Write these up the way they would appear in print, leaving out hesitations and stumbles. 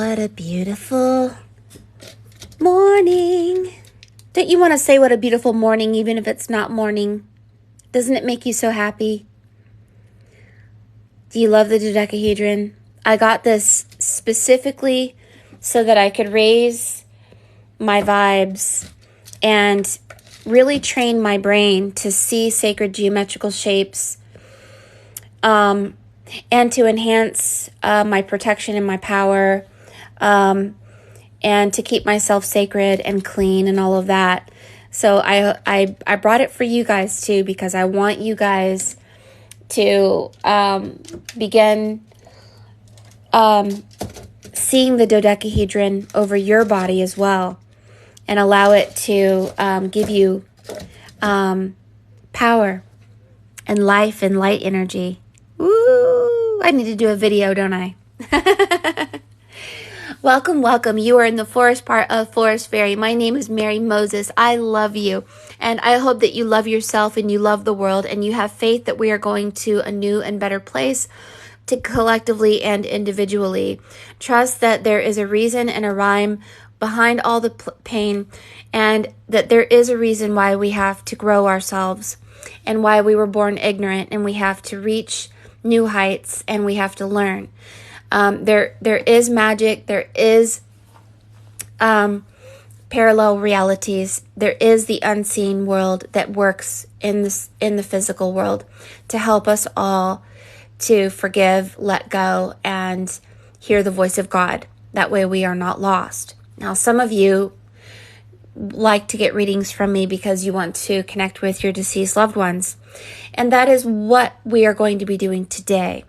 What a beautiful morning. Don't you want to say what a beautiful morning, even if it's not morning? Doesn't it make you so happy? Do you love the dodecahedron? I got this specifically so that I could raise my vibes and really train my brain to see sacred geometrical shapes, and to enhance my protection and my power, and to keep myself sacred and clean and all of that. So I brought it for you guys too, because I want you guys to begin seeing the dodecahedron over your body as well, and allow it to give you power and life and light energy. Woo! I need to do a video, don't I? Welcome, welcome. You are in the forest part of Forest Fairy. My name is Mary Moses. I love you, and I hope that you love yourself and you love the world, and you have faith that we are going to a new and better place, to collectively and individually. Trust that there is a reason and a rhyme behind all the pain, and that there is a reason why we have to grow ourselves, and why we were born ignorant, and we have to reach new heights, and we have to learn. There is magic. There is parallel realities. There is the unseen world that works in the physical world to help us all to forgive, let go, and hear the voice of God. That way we are not lost. Now, some of you like to get readings from me because you want to connect with your deceased loved ones. And that is what we are going to be doing today.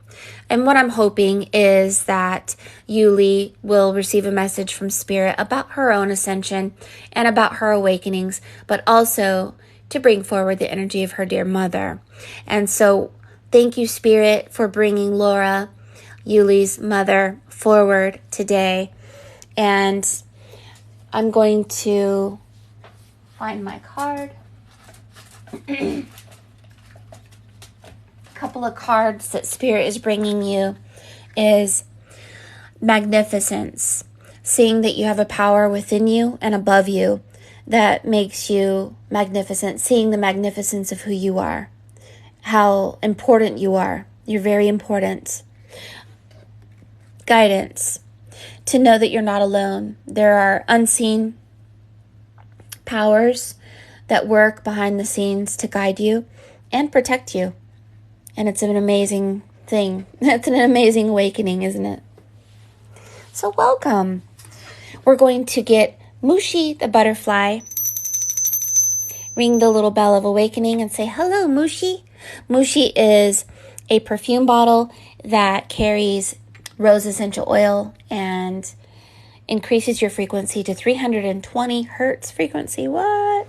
And what I'm hoping is that Yuli will receive a message from Spirit about her own ascension and about her awakenings, but also to bring forward the energy of her dear mother. And so thank you, Spirit, for bringing Laura, Yuli's mother, forward today. And I'm going to find my card. Couple of cards that Spirit is bringing you is magnificence. Seeing that you have a power within you and above you that makes you magnificent. Seeing the magnificence of who you are. How important you are. You're very important. Guidance. To know that you're not alone. There are unseen powers that work behind the scenes to guide you and protect you. And it's an amazing thing. It's an amazing awakening, isn't it? So welcome. We're going to get Mushi the butterfly. Ring the little bell of awakening and say, hello, Mushi. Mushi is a perfume bottle that carries rose essential oil and increases your frequency to 320 hertz frequency. What?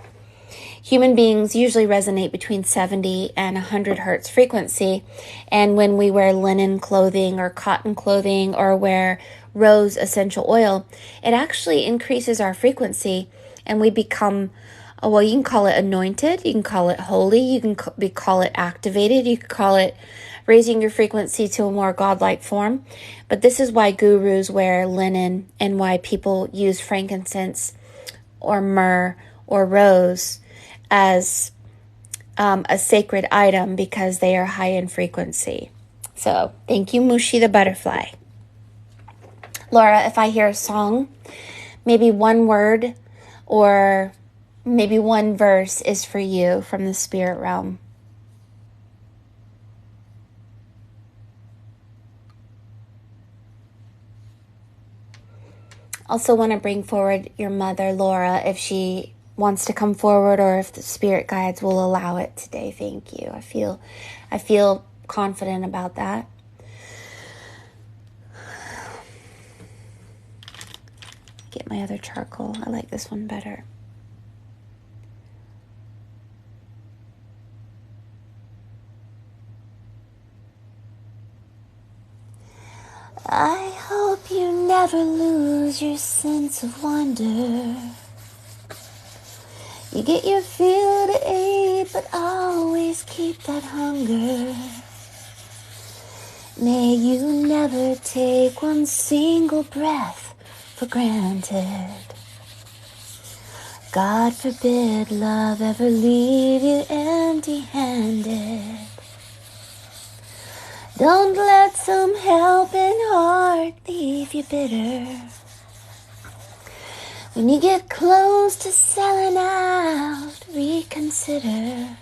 Human beings usually resonate between 70 and 100 hertz frequency. And when we wear linen clothing or cotton clothing or wear rose essential oil, it actually increases our frequency and we become, well, you can call it anointed, you can call it holy, you can call it activated, you can call it raising your frequency to a more godlike form. But this is why gurus wear linen and why people use frankincense or myrrh or rose as a sacred item, because they are high in frequency. So thank you, Mushi the butterfly. Laura, if I hear a song, maybe one word or maybe one verse is for you from the spirit realm. Also want to bring forward your mother, Laura, if she wants to come forward or if the spirit guides will allow it today. Thank you. I feel confident about that. Get my other charcoal. I like this one better. I hope you never lose your sense of wonder. You get your fill to eat, but always keep that hunger. May you never take one single breath for granted. God forbid love ever leave you empty-handed. Don't let some helping heart leave you bitter. When you get close to selling out, reconsider.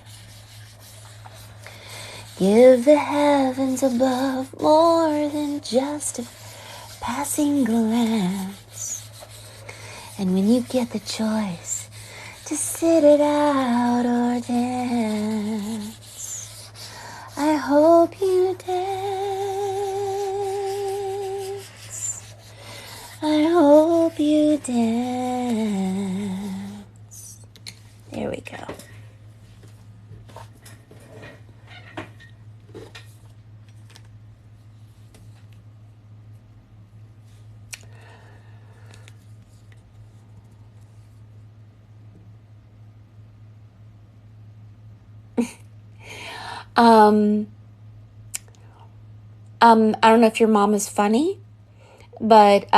Give the heavens above more than just a passing glance. And when you get the choice to sit it out or dance, I hope you dance. I hope you dance. There we go. I don't know if your mom is funny, but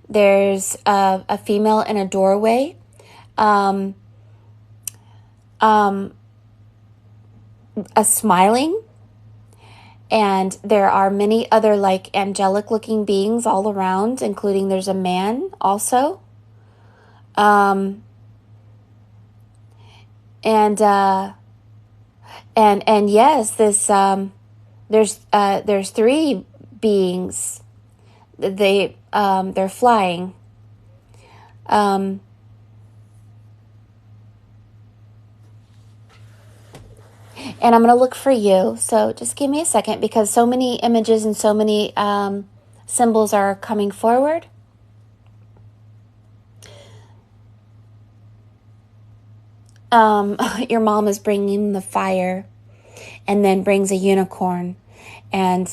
there's a female in a doorway. A smiling, and there are many other like angelic looking beings all around, including there's a man also. And yes, this there's three beings. They're flying. And I'm going to look for you. So just give me a second, because so many images and so many symbols are coming forward. Your mom is bringing the fire and then brings a unicorn. And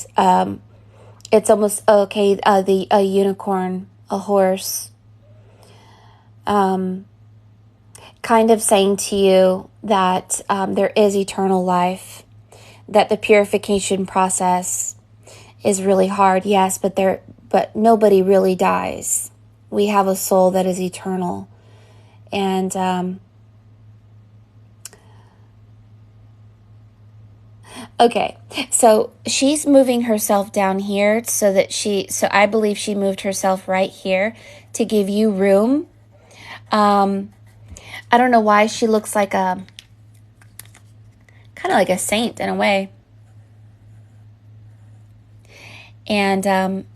it's almost, okay, a unicorn, a horse, kind of saying to you that there is eternal life, that the purification process is really hard, yes, but nobody really dies. We have a soul that is eternal. And okay, so she's moving herself down here so I believe she moved herself right here to give you room. I don't know why she looks like kind of like a saint in a way. And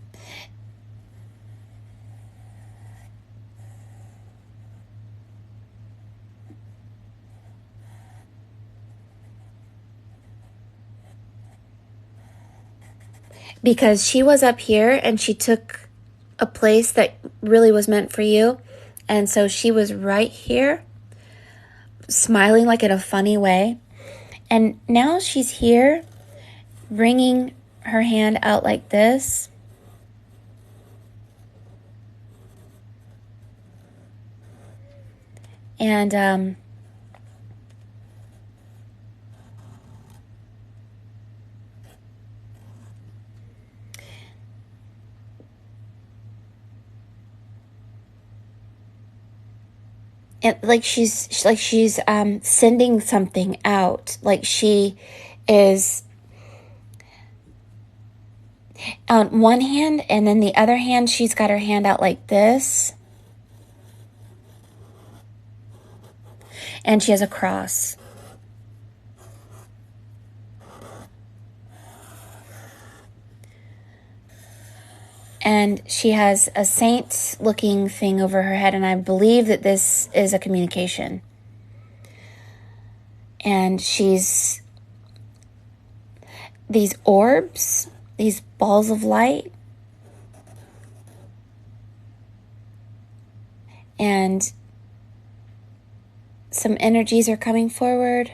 because she was up here and she took a place that really was meant for you. And so she was right here, smiling like in a funny way. And now she's here, bringing her hand out like this. And like she's sending something out, like she is on one hand, and then the other hand she's got her hand out like this, and she has a cross. And she has a saint-looking thing over her head, and I believe that this is a communication. And she's these orbs, these balls of light, and some energies are coming forward.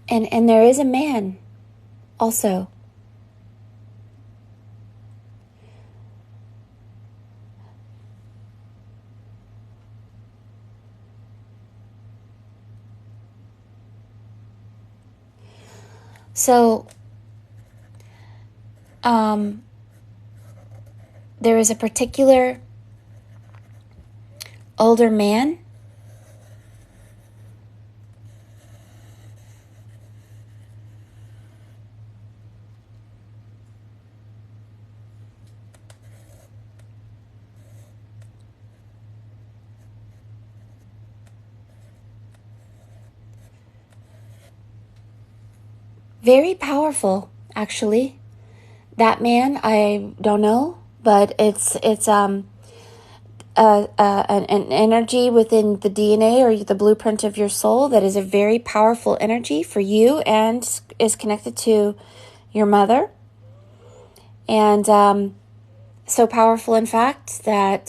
And there is a man also. So, there is a particular older man very powerful, actually. That man, I don't know, but it's an energy within the DNA or the blueprint of your soul that is a very powerful energy for you and is connected to your mother. And so powerful, in fact, that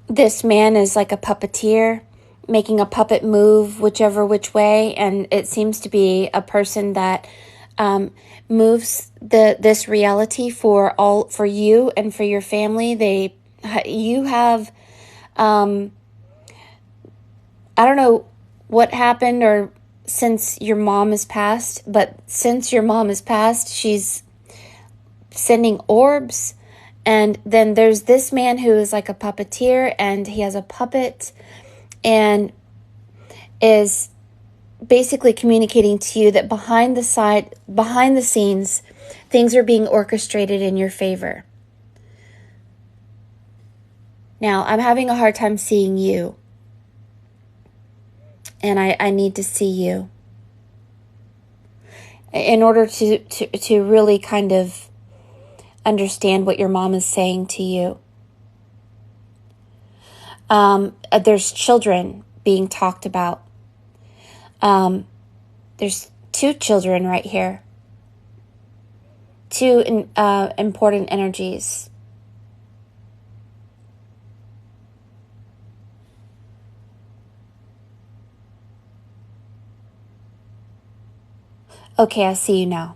this man is like a puppeteer, making a puppet move which way, and it seems to be a person that moves this reality for you and for your family. You have I don't know what happened or since your mom has passed, but since your mom has passed, she's sending orbs. And then there's this man who is like a puppeteer, and he has a puppet and is basically communicating to you that behind the scenes, things are being orchestrated in your favor. Now, I'm having a hard time seeing you, and I need to see you in order to really kind of understand what your mom is saying to you. There's children being talked about. There's 2 children right here. 2 important energies. Okay, I see you now.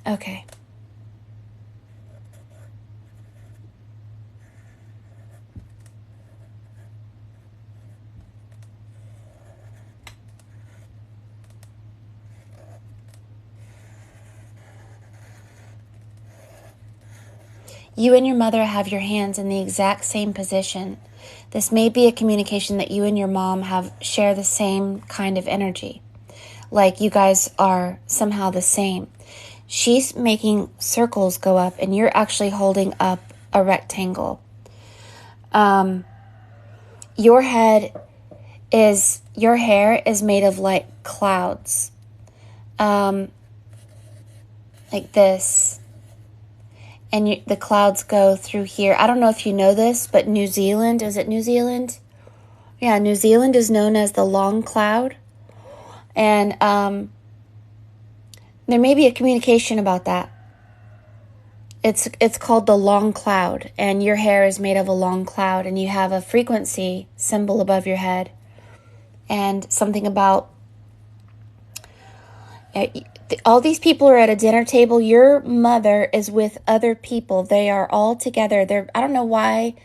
Okay. You and your mother have your hands in the exact same position. This may be a communication that you and your mom share the same kind of energy. Like you guys are somehow the same. She's making circles go up, and you're actually holding up a rectangle. Your hair is made of like clouds, like this, and the clouds go through here. I don't know if you know this, but New Zealand, is it New Zealand? Yeah, New Zealand is known as the long cloud, and there may be a communication about that. It's called the long cloud, and your hair is made of a long cloud, and you have a frequency symbol above your head, and something about all these people are at a dinner table. Your mother is with other people. They are all together. I don't know why.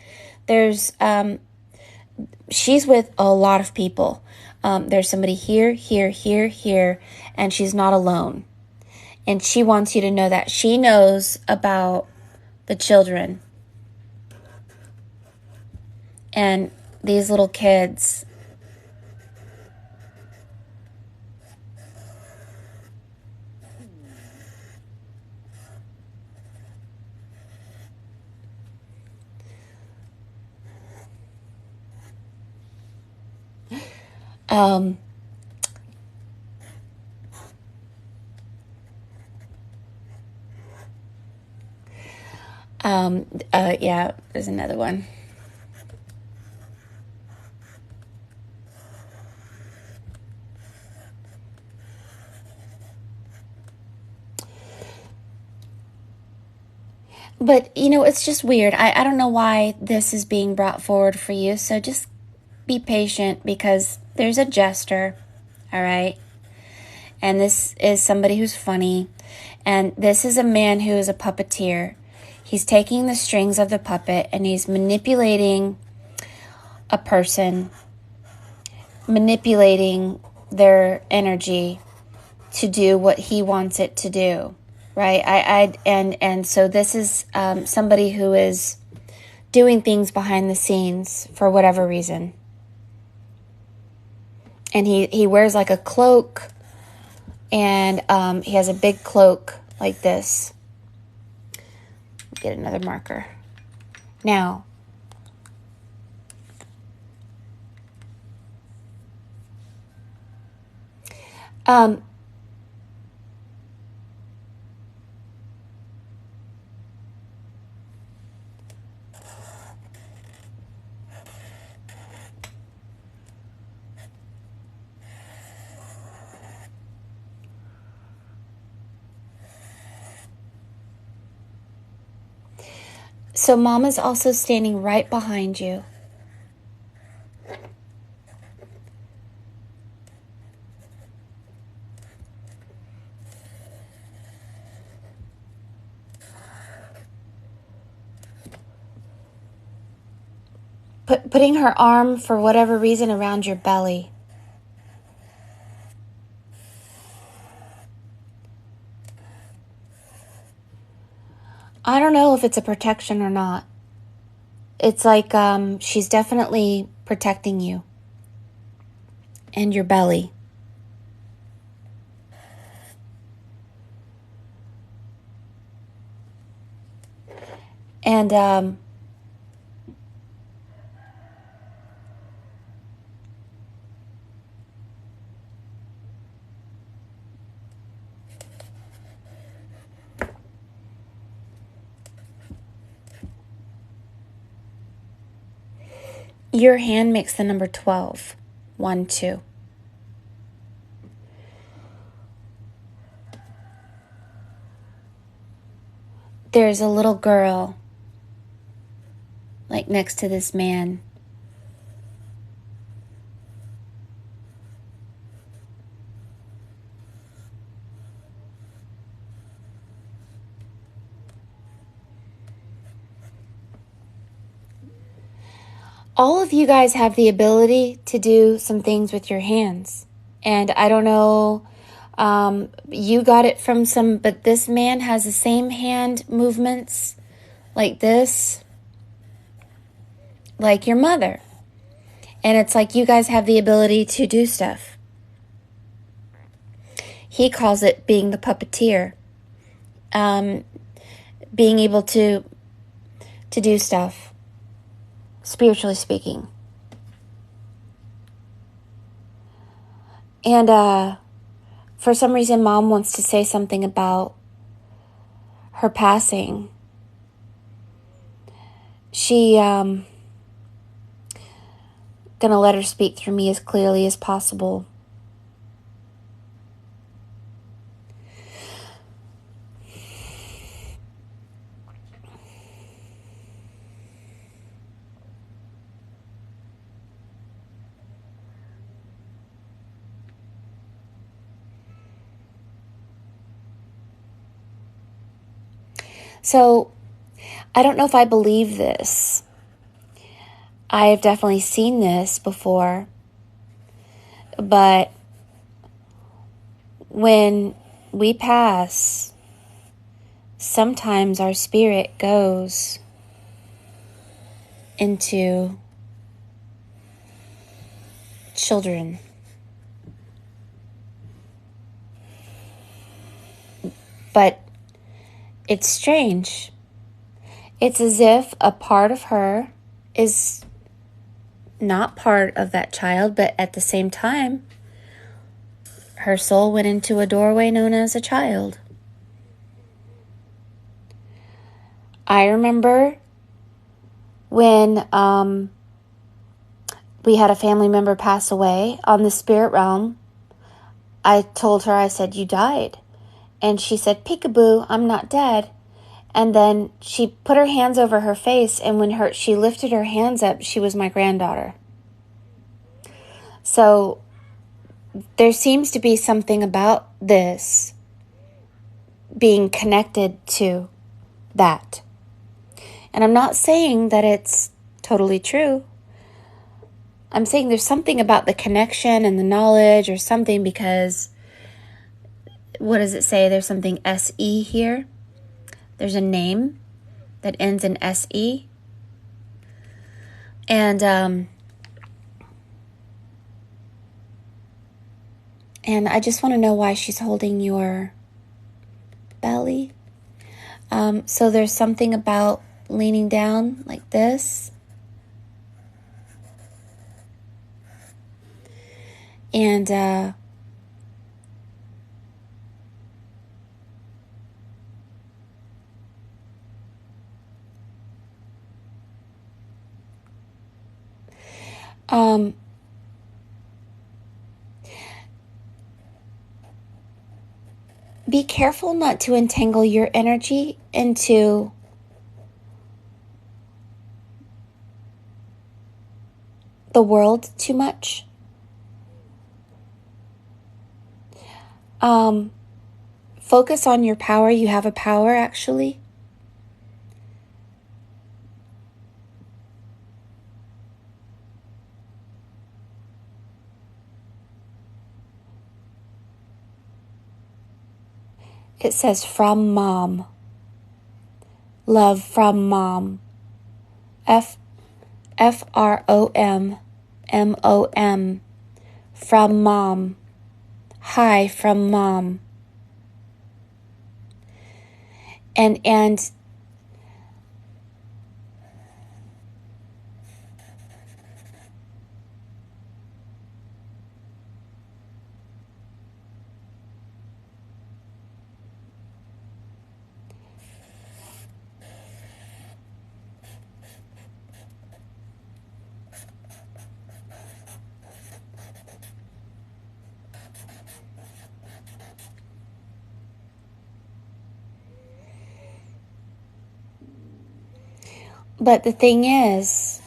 She's with a lot of people. There's somebody here, here, here, here, and she's not alone. And she wants you to know that she knows about the children and these little kids. Yeah, there's another one. But, it's just weird. I don't know why this is being brought forward for you, so just be patient because there's a jester, all right? And this is somebody who's funny. And this is a man who is a puppeteer. He's taking the strings of the puppet and he's manipulating a person, manipulating their energy to do what he wants it to do. Right, and so this is somebody who is doing things behind the scenes for whatever reason, and he wears like a cloak, and he has a big cloak like this. Get another marker. Now, so Mama's also standing right behind you. Putting her arm, for whatever reason, around your belly. I don't know if it's a protection or not. It's like she's definitely protecting you and your belly. And your hand makes the number 12. 1, 2. There's a little girl, like next to this man. All of you guys have the ability to do some things with your hands. And I don't know, you got it from but this man has the same hand movements like this, like your mother. And it's like you guys have the ability to do stuff. He calls it being the puppeteer. Being able to do stuff, spiritually speaking. And for some reason, Mom wants to say something about her passing. She gonna let her speak through me as clearly as possible. So, I don't know if I believe this. I've definitely seen this before. But when we pass, sometimes our spirit goes into children. But it's strange. It's as if a part of her is not part of that child, but at the same time, her soul went into a doorway known as a child. I remember when we had a family member pass away on the spirit realm. I told her, I said, you died. And she said, peekaboo, I'm not dead. And then she put her hands over her face, and when she lifted her hands up, she was my granddaughter. So there seems to be something about this being connected to that. And I'm not saying that it's totally true. I'm saying there's something about the connection and the knowledge or something, because what does it say? There's something SE here. There's a name that ends in SE. And I just want to know why she's holding your belly. So there's something about leaning down like this. And be careful not to entangle your energy into the world too much. Focus on your power. You have a power, actually. It says from mom. Love from mom. FROM. From mom. Hi from mom. And but the thing is,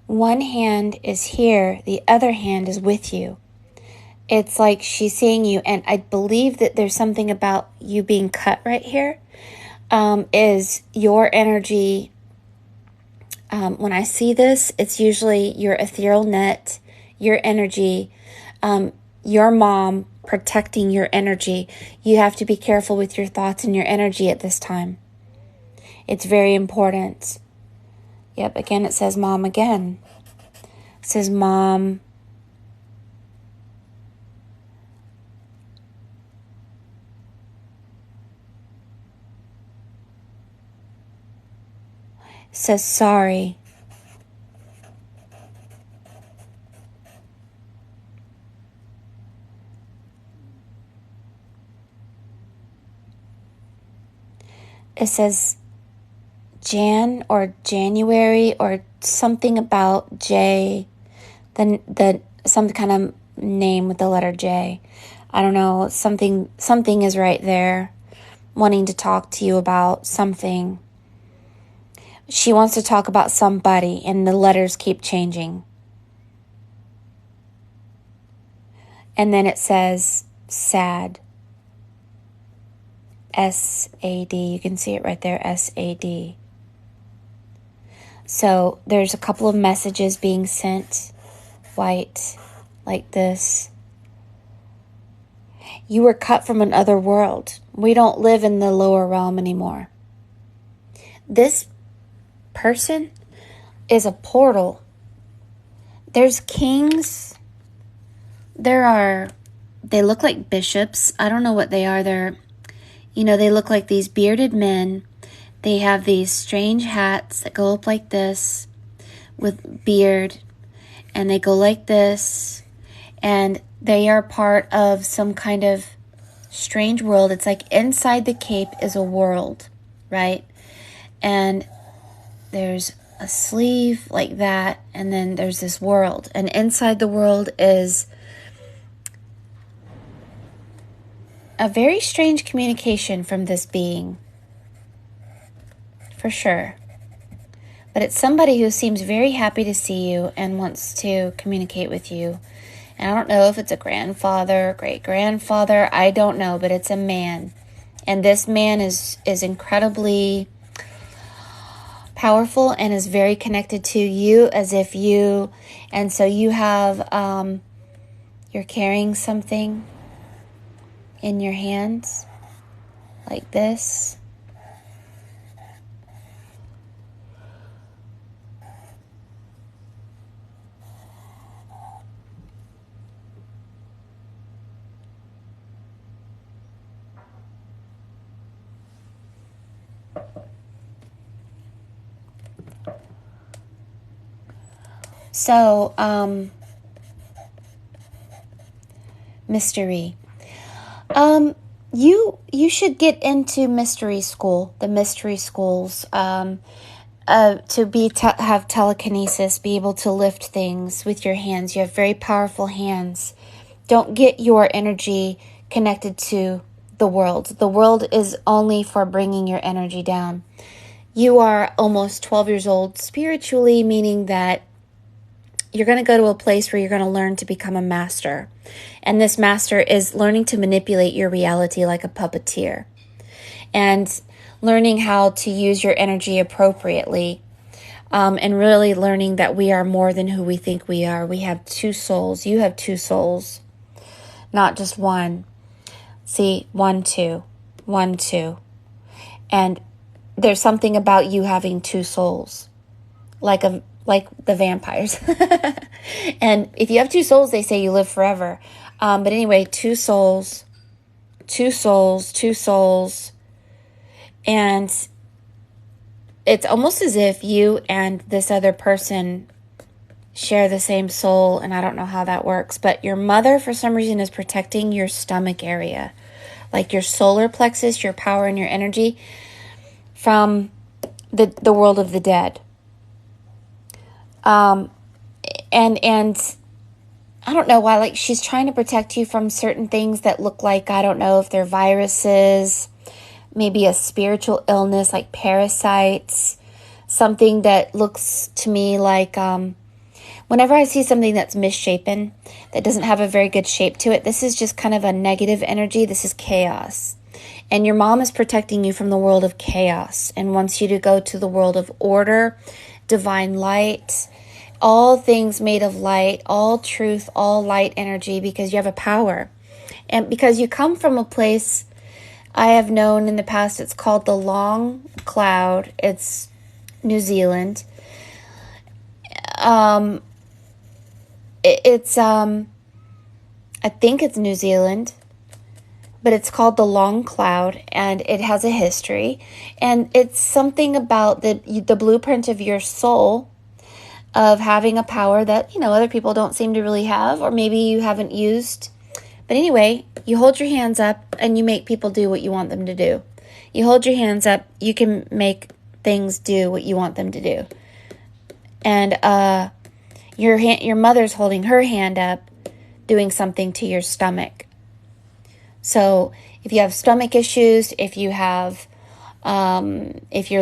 one hand is here, the other hand is with you. It's like she's seeing you, and I believe that there's something about you being cut right here. Is your energy, when I see this, it's usually your ethereal net, your energy, your mom protecting your energy. You have to be careful with your thoughts and your energy at this time. It's very important. Yep, again, it says mom again. It says mom. It says sorry. It says Jan or January or something about J, the some kind of name with the letter J. I don't know, something is right there, wanting to talk to you about something. She wants to talk about somebody, and the letters keep changing. And then it says sad. SAD. You can see it right there, SAD. So there's a couple of messages being sent, white, like this. You were cut from another world. We don't live in the lower realm anymore. This person is a portal. There's kings. They look like bishops. I don't know what they are. They look like these bearded men. They have these strange hats that go up like this with beard, and they go like this, and they are part of some kind of strange world. It's like inside the cape is a world, right? And there's a sleeve like that, and then there's this world, and inside the world is a very strange communication from this being, for sure. But it's somebody who seems very happy to see you and wants to communicate with you. And I don't know if it's a grandfather, great-grandfather, I don't know, but it's a man. And this man is incredibly powerful and is very connected to you, as if you, and so you have, you're carrying something in your hands, like this. So, mystery. You should get into mystery school, the mystery schools, to have telekinesis, be able to lift things with your hands. You have very powerful hands. Don't get your energy connected to the world. The world is only for bringing your energy down. You are almost 12 years old spiritually, meaning that you're going to go to a place where you're going to learn to become a master. And this master is learning to manipulate your reality like a puppeteer. And learning how to use your energy appropriately. And really learning that we are more than who we think we are. We have two souls. You have two souls. Not just one. See, 1, 2. 1, 2. And there's something about you having two souls. Like the vampires. And if you have two souls, they say you live forever. But anyway, two souls. And it's almost as if you and this other person share the same soul, and I don't know how that works, but your mother, for some reason, is protecting your stomach area, like your solar plexus, your power and your energy, from the world of the dead. And I don't know why, like, she's trying to protect you from certain things that look like, I don't know if they're viruses, maybe a spiritual illness like parasites, something that looks to me like, whenever I see something that's misshapen, that doesn't have a very good shape to it, this is just kind of a negative energy. This is chaos. And your mom is protecting you from the world of chaos and wants you to go to the world of order, divine light, all things made of light, all truth, all light energy, because you have a power. And because you come from a place I have known in the past, it's called the Long Cloud. It's New Zealand. I think it's New Zealand, but it's called the Long Cloud, and it has a history, and it's something about the blueprint of your soul, of having a power that, other people don't seem to really have, or maybe you haven't used. But anyway, you hold your hands up and you make people do what you want them to do. You hold your hands up, you can make things do what you want them to do. And your mother's holding her hand up, doing something to your stomach. So if you have stomach issues, if you're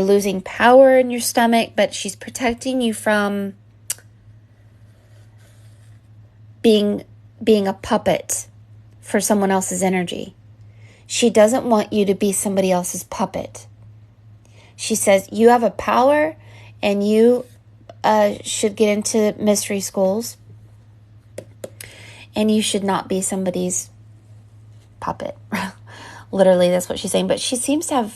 losing power in your stomach, but she's protecting you from being a puppet for someone else's energy. She doesn't want you to be somebody else's puppet. She says you have a power, and you should get into mystery schools, and you should not be somebody's puppet. Literally, that's what she's saying. But she seems to have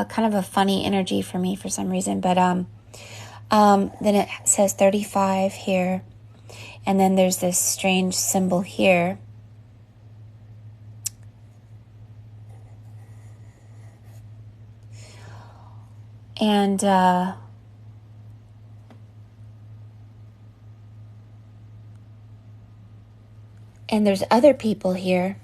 kind of a funny energy for me for some reason. But then it says 35 here, and then there's this strange symbol here. And And there's other people here.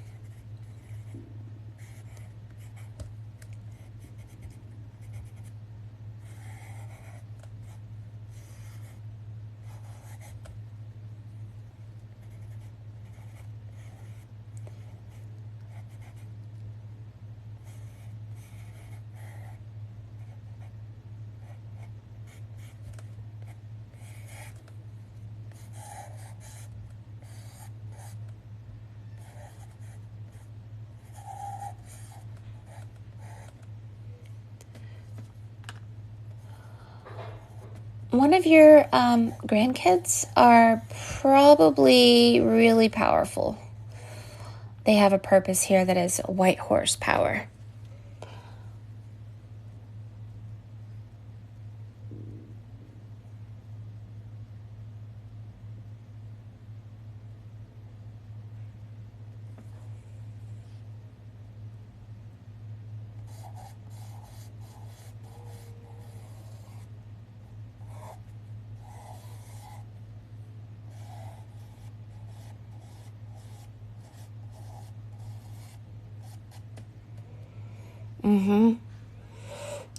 One of your grandkids are probably really powerful. They have a purpose here that is white horse power.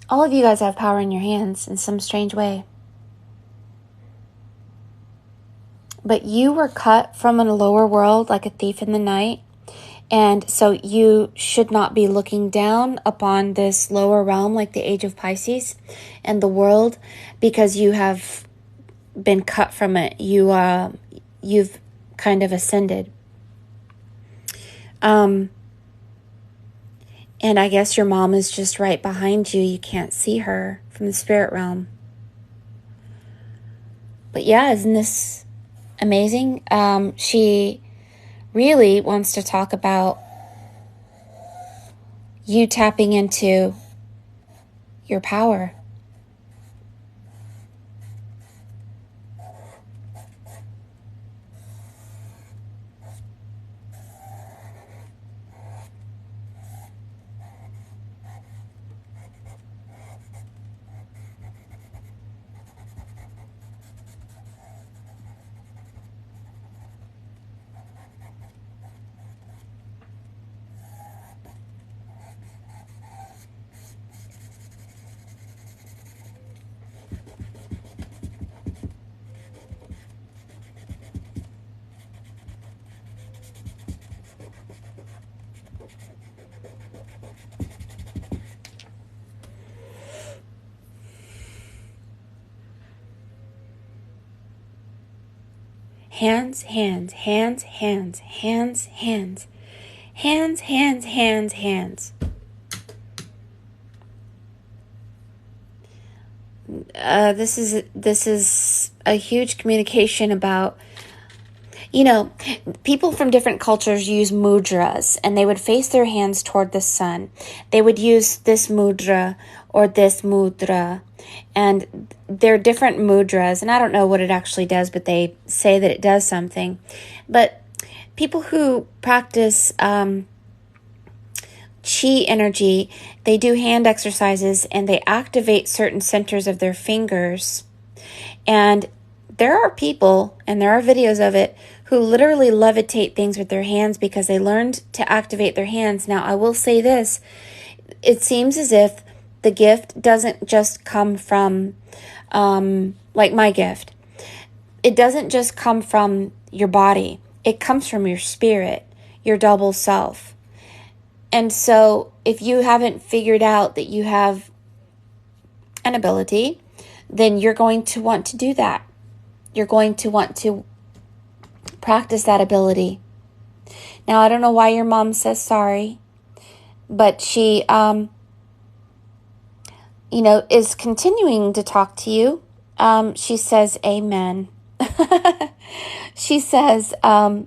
All of you guys have power in your hands in some strange way. But you were cut from a lower world like a thief in the night. And so you should not be looking down upon this lower realm like the age of Pisces and the world, because you have been cut from it. You've kind of ascended. And I guess your mom is just right behind you. You can't see her from the spirit realm. But yeah, isn't this amazing? She really wants to talk about you tapping into your power. Hands, hands, hands, hands, hands, hands, hands, hands, hands, hands. This is a huge communication about, people from different cultures use mudras, and they would face their hands toward the sun. They would use this mudra or this mudra, and they're different mudras, and I don't know what it actually does, but they say that it does something. But people who practice chi energy, they do hand exercises, and they activate certain centers of their fingers. And there are people, and there are videos of it, who literally levitate things with their hands because they learned to activate their hands. Now, I will say this. It seems as if the gift doesn't just come from, like my gift. It doesn't just come from your body. It comes from your spirit, your double self. And so if you haven't figured out that you have an ability, then you're going to want to do that. You're going to want to practice that ability. Now, I don't know why your mom says sorry, but she, is continuing to talk to you. She says, amen. She says, or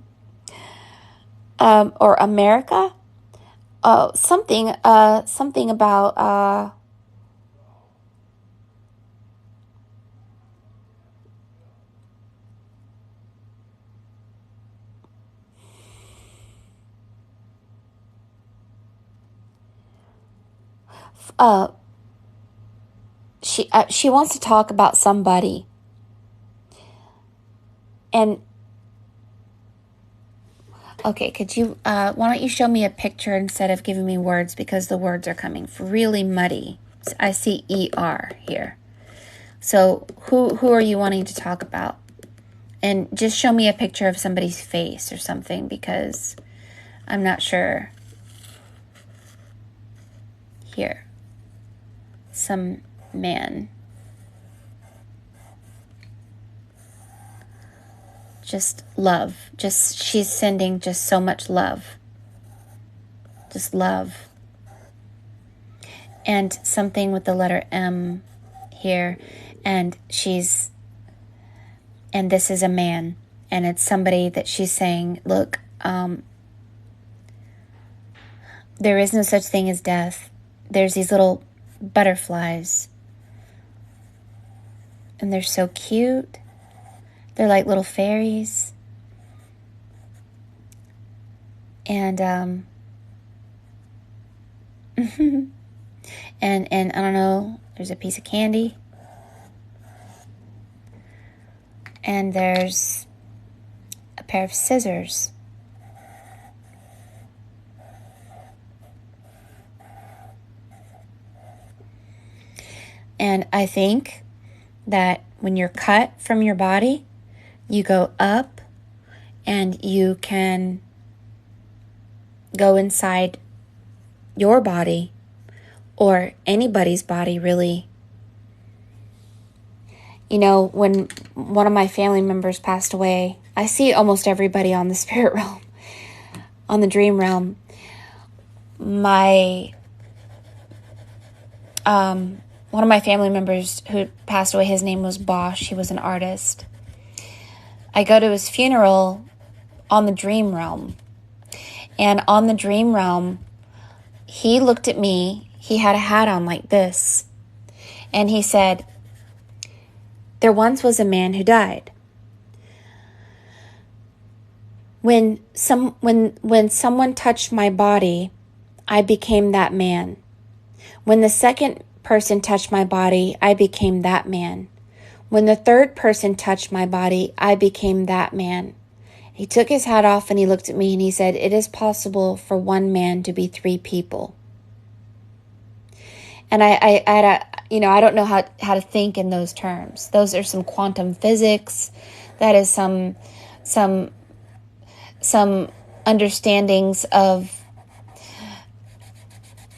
America, something about, she wants to talk about somebody, and Okay, could you, why don't you show me a picture instead of giving me words, because the words are coming really muddy. I see ER here. So who are you wanting to talk about? And just show me a picture of somebody's face or something, because I'm not sure. Here. Some man. Just love. Just, she's sending just so much love. Just love. And something with the letter M here. And she's, and this is a man. And it's somebody that she's saying, look, there is no such thing as death. There's these little butterflies. And they're so cute. They're like little fairies. And and I don't know, there's a piece of candy. And there's a pair of scissors. And I think that when you're cut from your body, you go up and you can go inside your body or anybody's body, really. You know, when one of my family members passed away, I see almost everybody on the spirit realm, on the dream realm. One of my family members who passed away, his name was Bosch. He was an artist. I go to his funeral on the dream realm. And on the dream realm, he looked at me. He had a hat on like this. And he said, there once was a man who died. When someone touched my body, I became that man. When the second person touched my body, I became that man. When the third person touched my body, I became that man. He took his hat off and he looked at me and he said, it is possible for one man to be three people. And I had a, I don't know how to think in those terms. Those are some quantum physics. That is some understandings of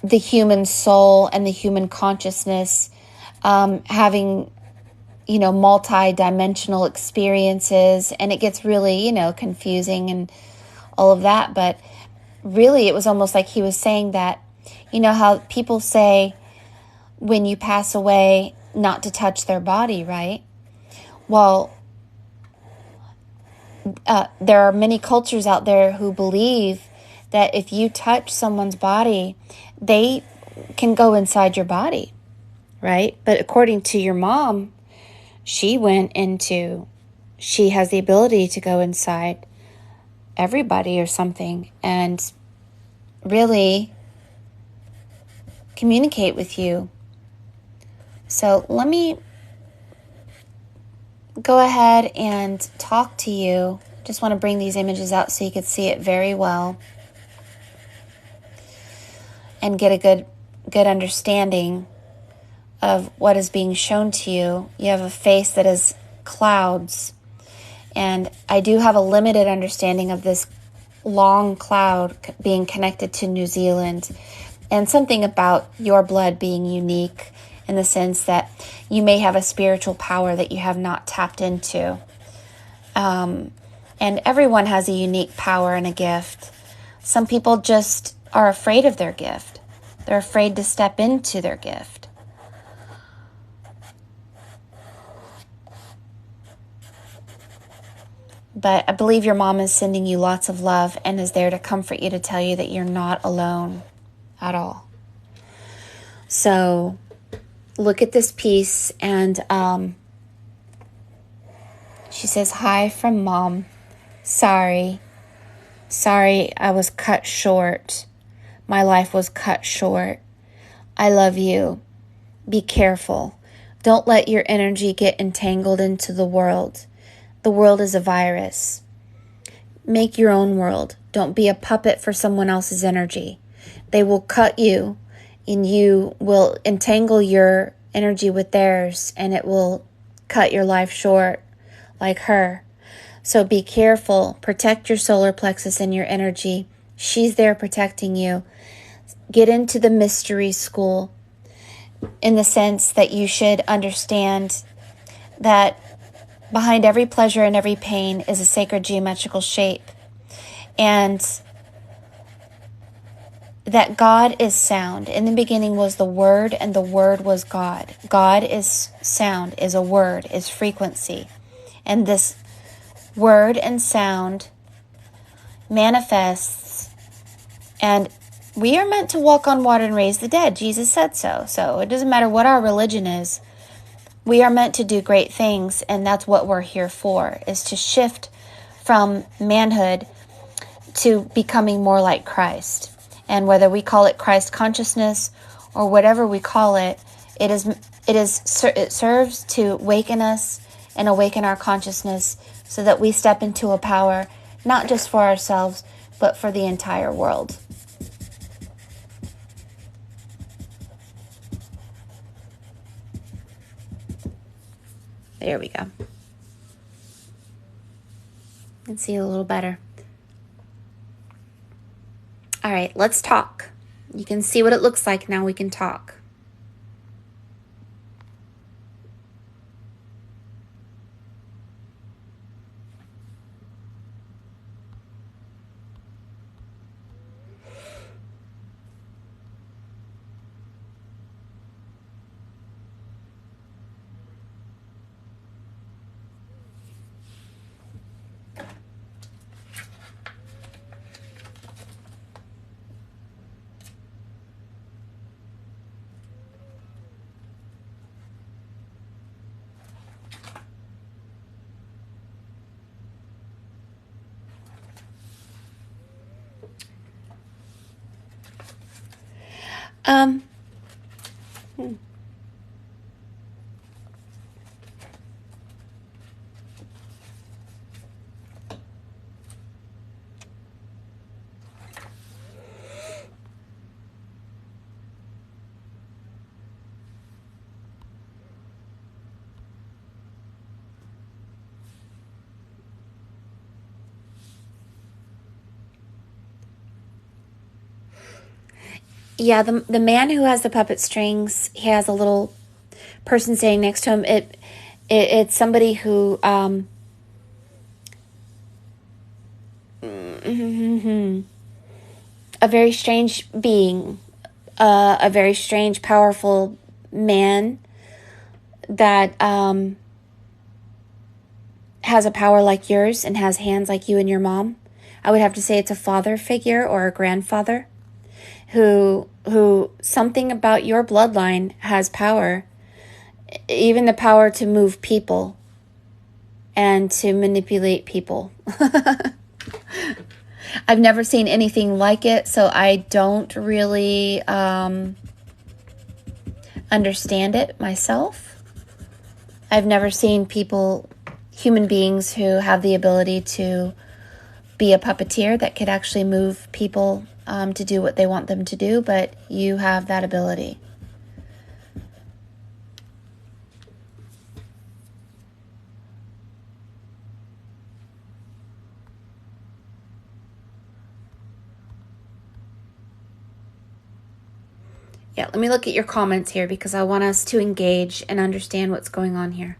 the human soul and the human consciousness, having, multi-dimensional experiences. And it gets really, confusing and all of that. But really, it was almost like he was saying that, how people say when you pass away not to touch their body, right? Well, there are many cultures out there who believe that if you touch someone's body, they can go inside your body, right? But according to your mom, she has the ability to go inside everybody or something and really communicate with you. So let me go ahead and talk to you. Just want to bring these images out so you could see it very well and get a good understanding of what is being shown to you. You have a face that is clouds, and I do have a limited understanding of this long cloud being connected to New Zealand, and something about your blood being unique in the sense that you may have a spiritual power that you have not tapped into. And everyone has a unique power and a gift. Some people just are afraid of their gift. They're afraid to step into their gift. But I believe your mom is sending you lots of love and is there to comfort you, to tell you that you're not alone at all. So look at this piece, and she says, hi from mom. Sorry I was cut short. My life was cut short. I love you. Be careful. Don't let your energy get entangled into the world. The world is a virus. Make your own world. Don't be a puppet for someone else's energy. They will cut you, and you will entangle your energy with theirs, and it will cut your life short like her. So be careful. Protect your solar plexus and your energy. She's there protecting you. Get into the mystery school in the sense that you should understand that behind every pleasure and every pain is a sacred geometrical shape. And that God is sound. In the beginning was the Word, and the Word was God. God is sound, is a word, is frequency. And this word and sound manifests, and we are meant to walk on water and raise the dead. Jesus said so. So it doesn't matter what our religion is. We are meant to do great things, and that's what we're here for, is to shift from manhood to becoming more like Christ. And whether we call it Christ consciousness or whatever we call it, it serves to awaken us and awaken our consciousness so that we step into a power not just for ourselves, but for the entire world. There we go. You can see a little better. All right, let's talk. You can see what it looks like. Now we can talk. Hmm. Yeah, the man who has the puppet strings, he has a little person standing next to him. It's somebody who a very strange being, a very strange, powerful man that has a power like yours and has hands like you and your mom. I would have to say it's a father figure or a grandfather who something about your bloodline has power, even the power to move people and to manipulate people. I've never seen anything like it, so I don't really understand it myself. I've never seen human beings who have the ability to be a puppeteer that could actually move people to do what they want them to do, but you have that ability. Yeah, let me look at your comments here because I want us to engage and understand what's going on here.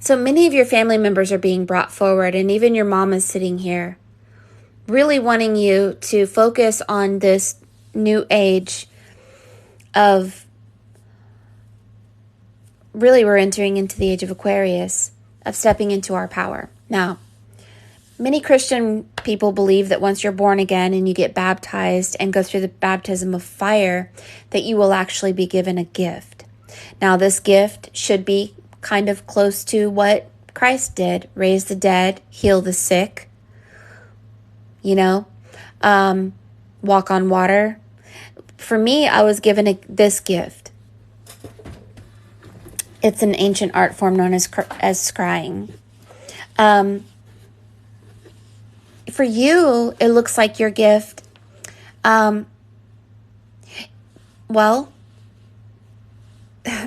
So many of your family members are being brought forward, and even your mom is sitting here really wanting you to focus on this new age of, really we're entering into the age of Aquarius, of stepping into our power. Now, many Christian people believe that once you're born again and you get baptized and go through the baptism of fire, that you will actually be given a gift. Now, this gift should be kind of close to what Christ did: raise the dead, heal the sick, walk on water. For me, I was given this gift. It's an ancient art form known as scrying. For you, it looks like your gift, well,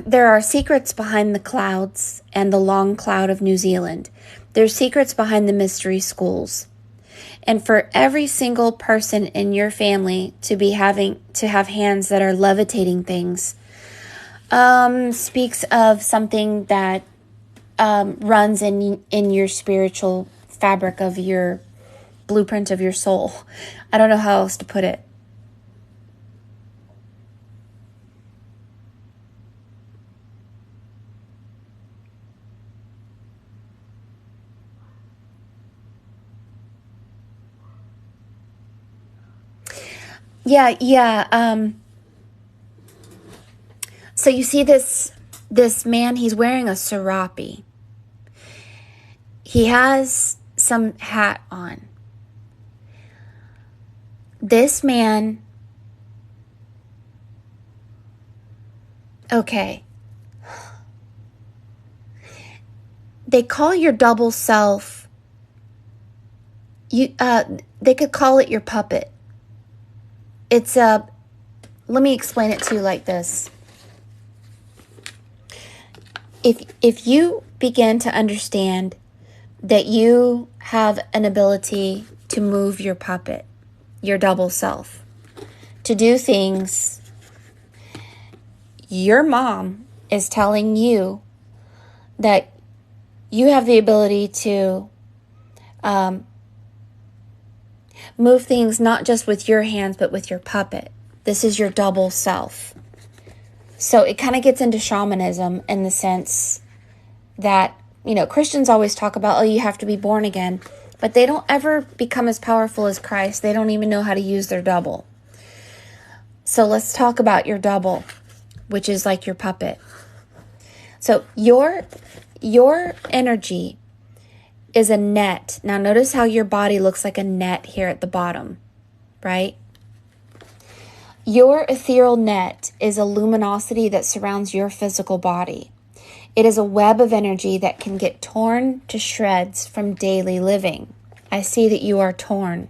there are secrets behind the clouds and the long cloud of New Zealand. There's secrets behind the mystery schools. And for every single person in your family to have hands that are levitating things, speaks of something that runs in your spiritual fabric of your blueprint of your soul. I don't know how else to put it. Yeah. So you see this man, he's wearing a serape. He has some hat on. This man, okay. They call your double self, they could call it your puppet. It's let me explain it to you like this. If you begin to understand that you have an ability to move your puppet, your double self, to do things, your mom is telling you that you have the ability to move things not just with your hands, but with your puppet. This is your double self. So it kind of gets into shamanism in the sense that, Christians always talk about, you have to be born again, but they don't ever become as powerful as Christ. They don't even know how to use their double. So let's talk about your double, which is like your puppet. So your energy is a net. Now notice how your body looks like a net here at the bottom, right? Your ethereal net is a luminosity that surrounds your physical body. It is a web of energy that can get torn to shreds from daily living. I see that you are torn.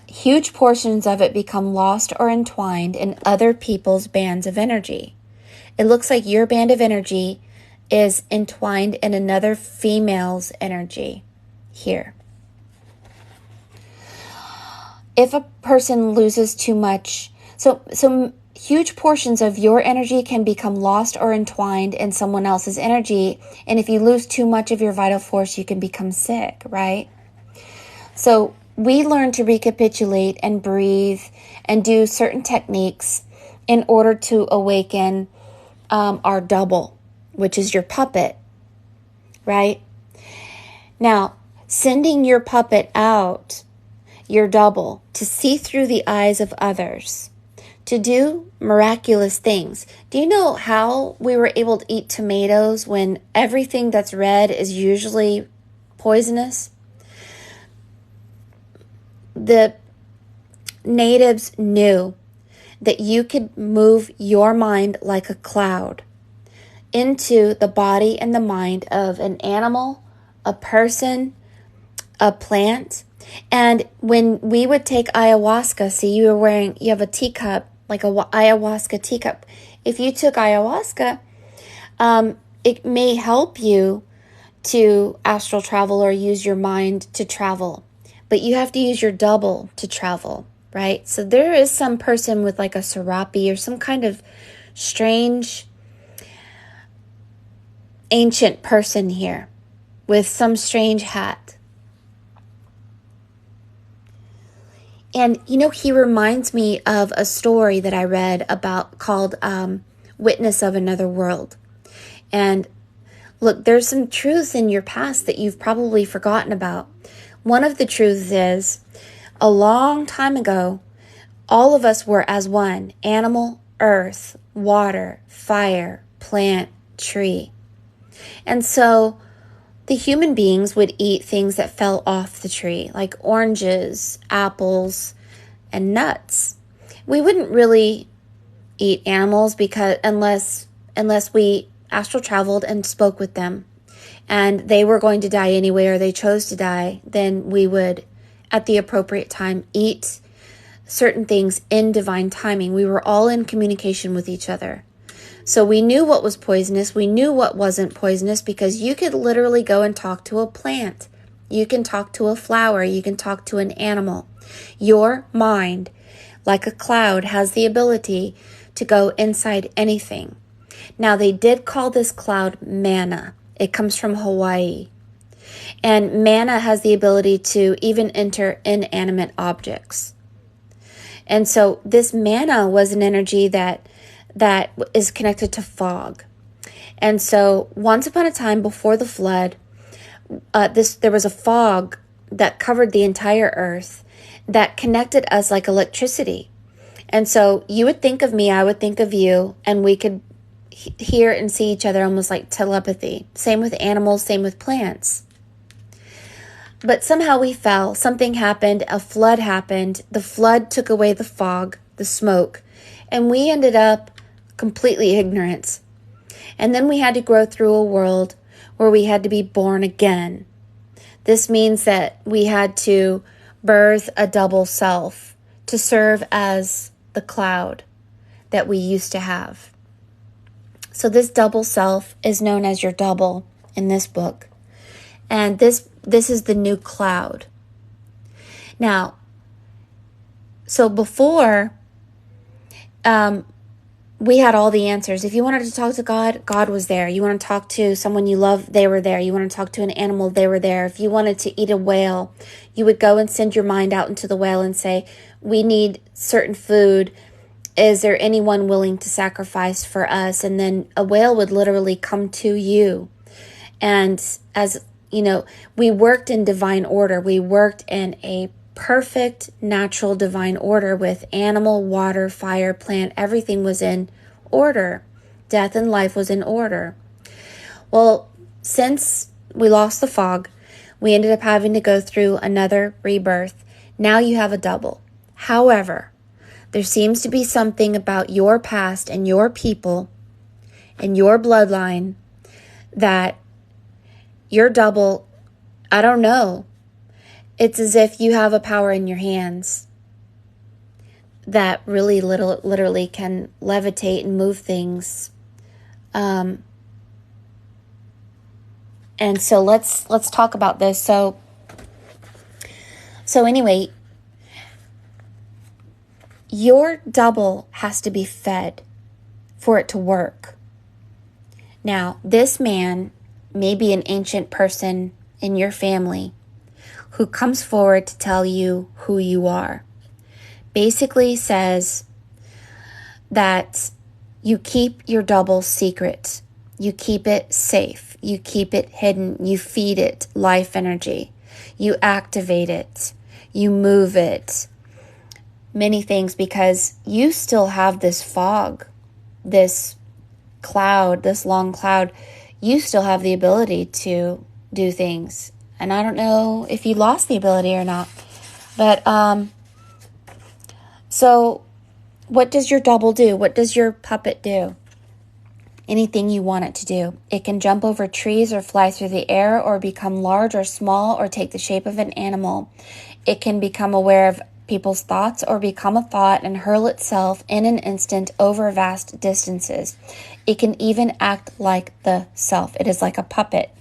Huge portions of it become lost or entwined in other people's bands of energy. It looks like your band of energy is entwined in another female's energy here. If a person loses too much, so huge portions of your energy can become lost or entwined in someone else's energy. And if you lose too much of your vital force, you can become sick, right? So we learn to recapitulate and breathe and do certain techniques in order to awaken our double, which is your puppet, right? Now, sending your puppet out, your double, to see through the eyes of others, to do miraculous things. Do you know how we were able to eat tomatoes when everything that's red is usually poisonous? The natives knew that you could move your mind like a cloud into the body and the mind of an animal, a person, a plant. And when we would take ayahuasca, see, you have a teacup, like a ayahuasca teacup. If you took ayahuasca, it may help you to astral travel or use your mind to travel. But you have to use your double to travel, right? So there is some person with like a serape or some kind of strange ancient person here with some strange hat. And, he reminds me of a story that I read about called Witness of Another World. And look, there's some truth in your past that you've probably forgotten about. One of the truths is, a long time ago, all of us were as one: animal, earth, water, fire, plant, tree. And so the human beings would eat things that fell off the tree, like oranges, apples, and nuts. We wouldn't really eat animals because unless we astral traveled and spoke with them and they were going to die anyway or they chose to die, then we would at the appropriate time eat certain things in divine timing. We were all in communication with each other. So we knew what was poisonous. We knew what wasn't poisonous because you could literally go and talk to a plant. You can talk to a flower. You can talk to an animal. Your mind, like a cloud, has the ability to go inside anything. Now, they did call this cloud manna. It comes from Hawaii. And manna has the ability to even enter inanimate objects. And so this manna was an energy that is connected to fog. And so once upon a time before the flood, there was a fog that covered the entire earth that connected us like electricity. And so you would think of me, I would think of you, and we could hear and see each other almost like telepathy. Same with animals, same with plants. But somehow we fell. Something happened. A flood happened. The flood took away the fog, the smoke, and we ended up completely ignorant. And then we had to grow through a world where we had to be born again. This means that we had to birth a double self to serve as the cloud that we used to have. So this double self is known as your double in this book. And this is the new cloud. Now, so before, we had all the answers. If you wanted to talk to God, God was there. You want to talk to someone you love, they were there. You want to talk to an animal, they were there. If you wanted to eat a whale, you would go and send your mind out into the whale and say, we need certain food. Is there anyone willing to sacrifice for us? And then a whale would literally come to you. And as you know, we worked in divine order. We worked in a perfect, natural, divine order with animal, water, fire, plant. Everything was in order. Death and life was in order. Well, since we lost the fog, we ended up having to go through another rebirth. Now you have a double. However, there seems to be something about your past and your people and your bloodline that your double, I don't know. It's as if you have a power in your hands that really literally can levitate and move things. And so let's talk about this. So anyway, your double has to be fed for it to work. Now, this man may be an ancient person in your family who comes forward to tell you who you are. Basically says that you keep your double secret. You keep it safe. You keep it hidden. You feed it life energy. You activate it. You move it. Many things, because you still have this fog, this cloud, this long cloud. You still have the ability to do things. And I don't know if you lost the ability or not. But, so what does your double do? What does your puppet do? Anything you want it to do. It can jump over trees or fly through the air or become large or small or take the shape of an animal. It can become aware of people's thoughts or become a thought and hurl itself in an instant over vast distances. It can even act like the self. It is like a puppet.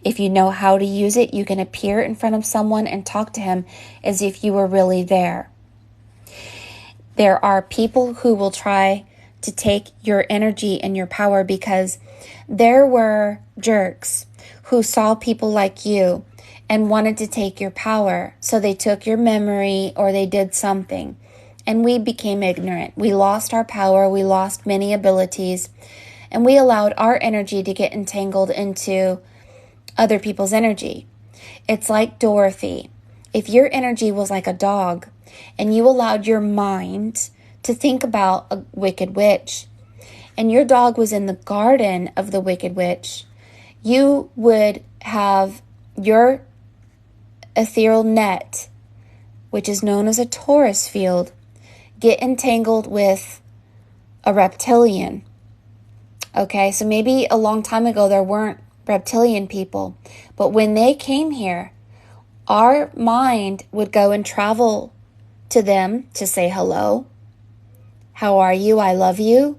If you know how to use it, you can appear in front of someone and talk to him as if you were really there. There are people who will try to take your energy and your power because there were jerks who saw people like you and wanted to take your power. So they took your memory or they did something. And we became ignorant. We lost our power. We lost many abilities. And we allowed our energy to get entangled into other people's energy. It's like Dorothy. If your energy was like a dog and you allowed your mind to think about a wicked witch and your dog was in the garden of the wicked witch, you would have your ethereal net, which is known as a Taurus field, get entangled with a reptilian. Okay, so maybe a long time ago there weren't reptilian people, but when they came here, our mind would go and travel to them to say hello. How are you? I love you.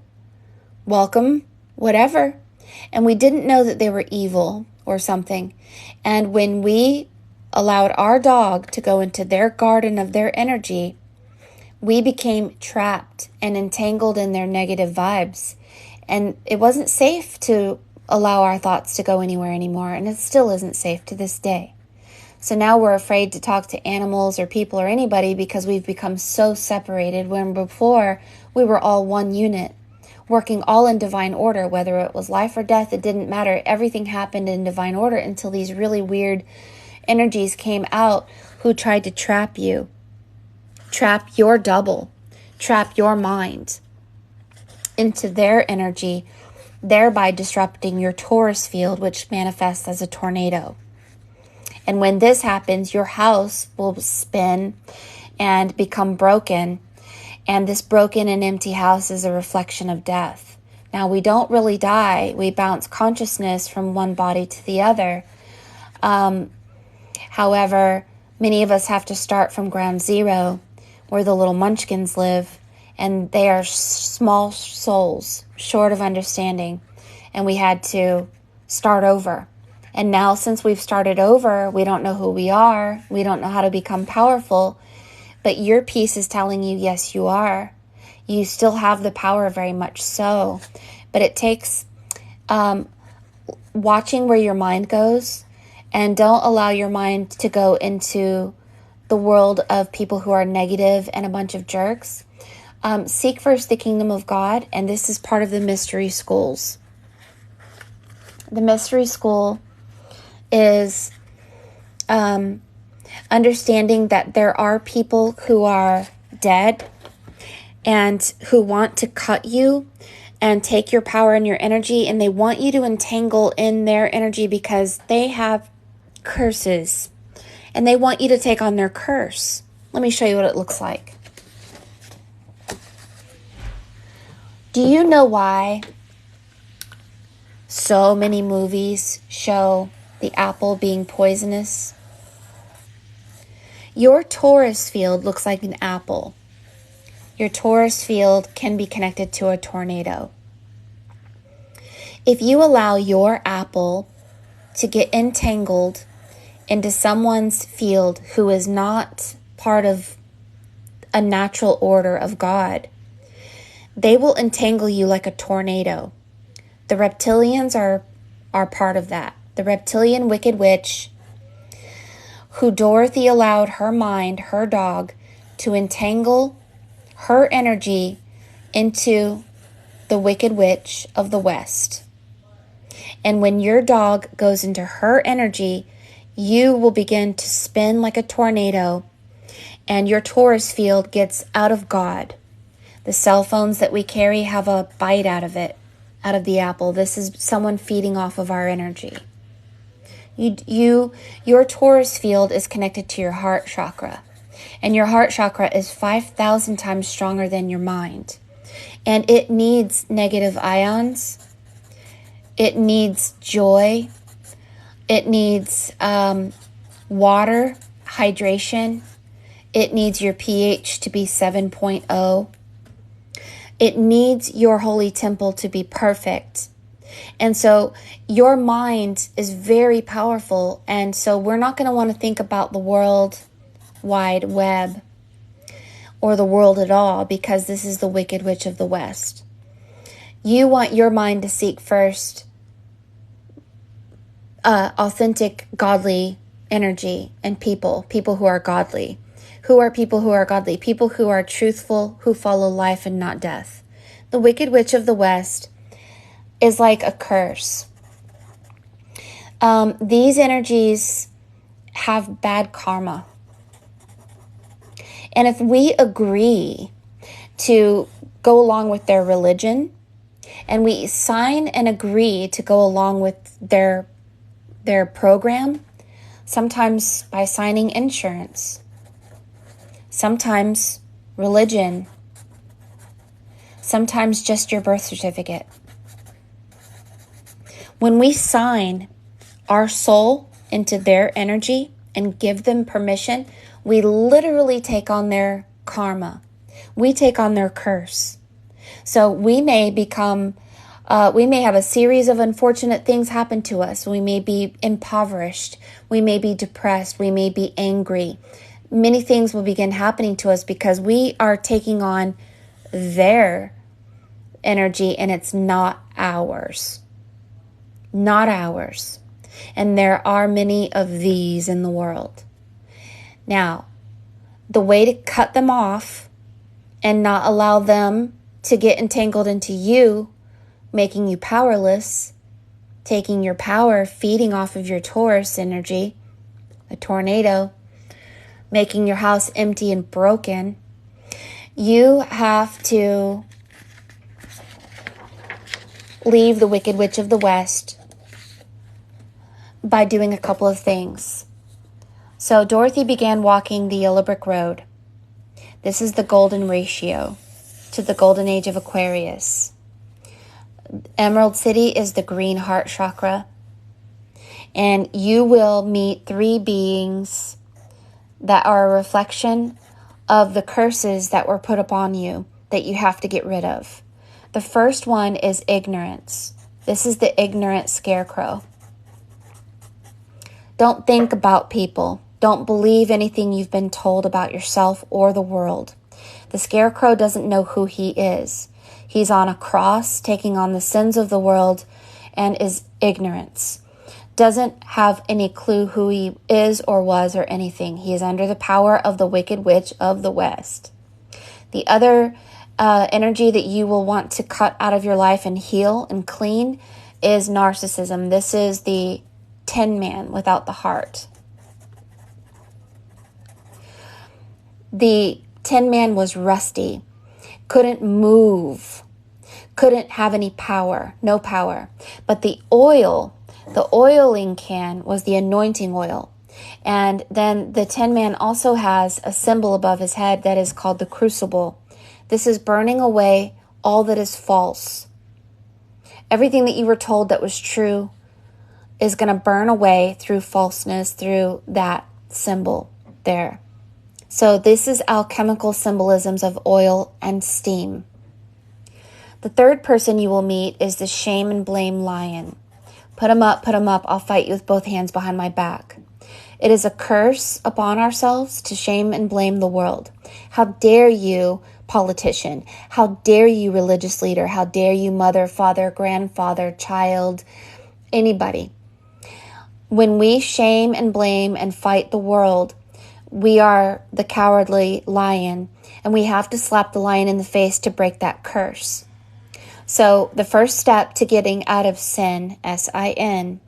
Welcome, whatever. And we didn't know that they were evil or something. And when we allowed our dog to go into their garden of their energy, we became trapped and entangled in their negative vibes. And it wasn't safe to allow our thoughts to go anywhere anymore. And it still isn't safe to this day. So now we're afraid to talk to animals or people or anybody because we've become so separated, when before we were all one unit, working all in divine order. Whether it was life or death, it didn't matter. Everything happened in divine order until these really weird energies came out who tried to trap you, trap your double, trap your mind into their energy, thereby disrupting your Taurus field, which manifests as a tornado. And when this happens, your house will spin and become broken. And this broken and empty house is a reflection of death. Now, we don't really die. We bounce consciousness from one body to the other. However, many of us have to start from ground zero, where the little munchkins live. And they are small souls, short of understanding. And we had to start over. And now, since we've started over, we don't know who we are. We don't know how to become powerful. But your piece is telling you, yes, you are. You still have the power, very much so. But it takes watching where your mind goes. And don't allow your mind to go into the world of people who are negative and a bunch of jerks. Seek first the kingdom of God. And this is part of the mystery schools. The mystery school is understanding that there are people who are dead and who want to cut you and take your power and your energy, and they want you to entangle in their energy because they have curses and they want you to take on their curse. Let me show you what it looks like. Do you know why so many movies show the apple being poisonous? Your Taurus field looks like an apple. Your Taurus field can be connected to a tornado. If you allow your apple to get entangled into someone's field who is not part of a natural order of God, they will entangle you like a tornado. The reptilians are part of that. The reptilian wicked witch who Dorothy allowed her mind, her dog, to entangle her energy into the wicked witch of the West. And when your dog goes into her energy, you will begin to spin like a tornado, and your Taurus field gets out of God. The cell phones that we carry have a bite out of it, out of the apple. This is someone feeding off of our energy. Your Taurus field is connected to your heart chakra. And your heart chakra is 5,000 times stronger than your mind. And it needs negative ions. It needs joy. It needs water, hydration. It needs your pH to be 7.0. It needs your holy temple to be perfect. And so your mind is very powerful. And so we're not going to want to think about the World Wide Web or the world at all, because this is the wicked witch of the West. You want your mind to seek first authentic, godly energy and people who are godly. Who are people who are godly? People who are truthful, who follow life and not death. The wicked witch of the West is like a curse. These energies have bad karma. And if we agree to go along with their religion, and we sign and agree to go along with their program, sometimes by signing insurance, sometimes religion, sometimes just your birth certificate. When we sign our soul into their energy and give them permission, we literally take on their karma. We take on their curse. So we may have a series of unfortunate things happen to us. We may be impoverished. We may be depressed. We may be angry. Many things will begin happening to us because we are taking on their energy and it's not ours. Not ours. And there are many of these in the world. Now, the way to cut them off and not allow them to get entangled into you, making you powerless, taking your power, feeding off of your Taurus energy, a tornado, making your house empty and broken, you have to leave the Wicked Witch of the West by doing a couple of things. So Dorothy began walking the yellow brick road. This is the golden ratio to the golden age of Aquarius. Emerald City is the green heart chakra. And you will meet 3 beings that are a reflection of the curses that were put upon you that you have to get rid of. The first one is ignorance. This is the ignorant scarecrow. Don't think about people. Don't believe anything you've been told about yourself or the world. The scarecrow doesn't know who he is. He's on a cross, taking on the sins of the world, and is ignorance. Doesn't have any clue who he is or was or anything. He is under the power of the Wicked Witch of the West. The other energy that you will want to cut out of your life and heal and clean is narcissism. This is the Tin Man without the heart. The Tin Man was rusty, couldn't move, couldn't have any power, no power. But the oiling can was the anointing oil. And then the Tin Man also has a symbol above his head that is called the crucible. This is burning away all that is false. Everything that you were told that was true is going to burn away through falseness, through that symbol there. So this is alchemical symbolisms of oil and steam. The third person you will meet is the shame and blame lion. Put him up, I'll fight you with both hands behind my back. It is a curse upon ourselves to shame and blame the world. How dare you, politician? How dare you, religious leader? How dare you, mother, father, grandfather, child, anybody? When we shame and blame and fight the world, we are the cowardly lion, and we have to slap the lion in the face to break that curse. So the first step to getting out of sin, S-I-N,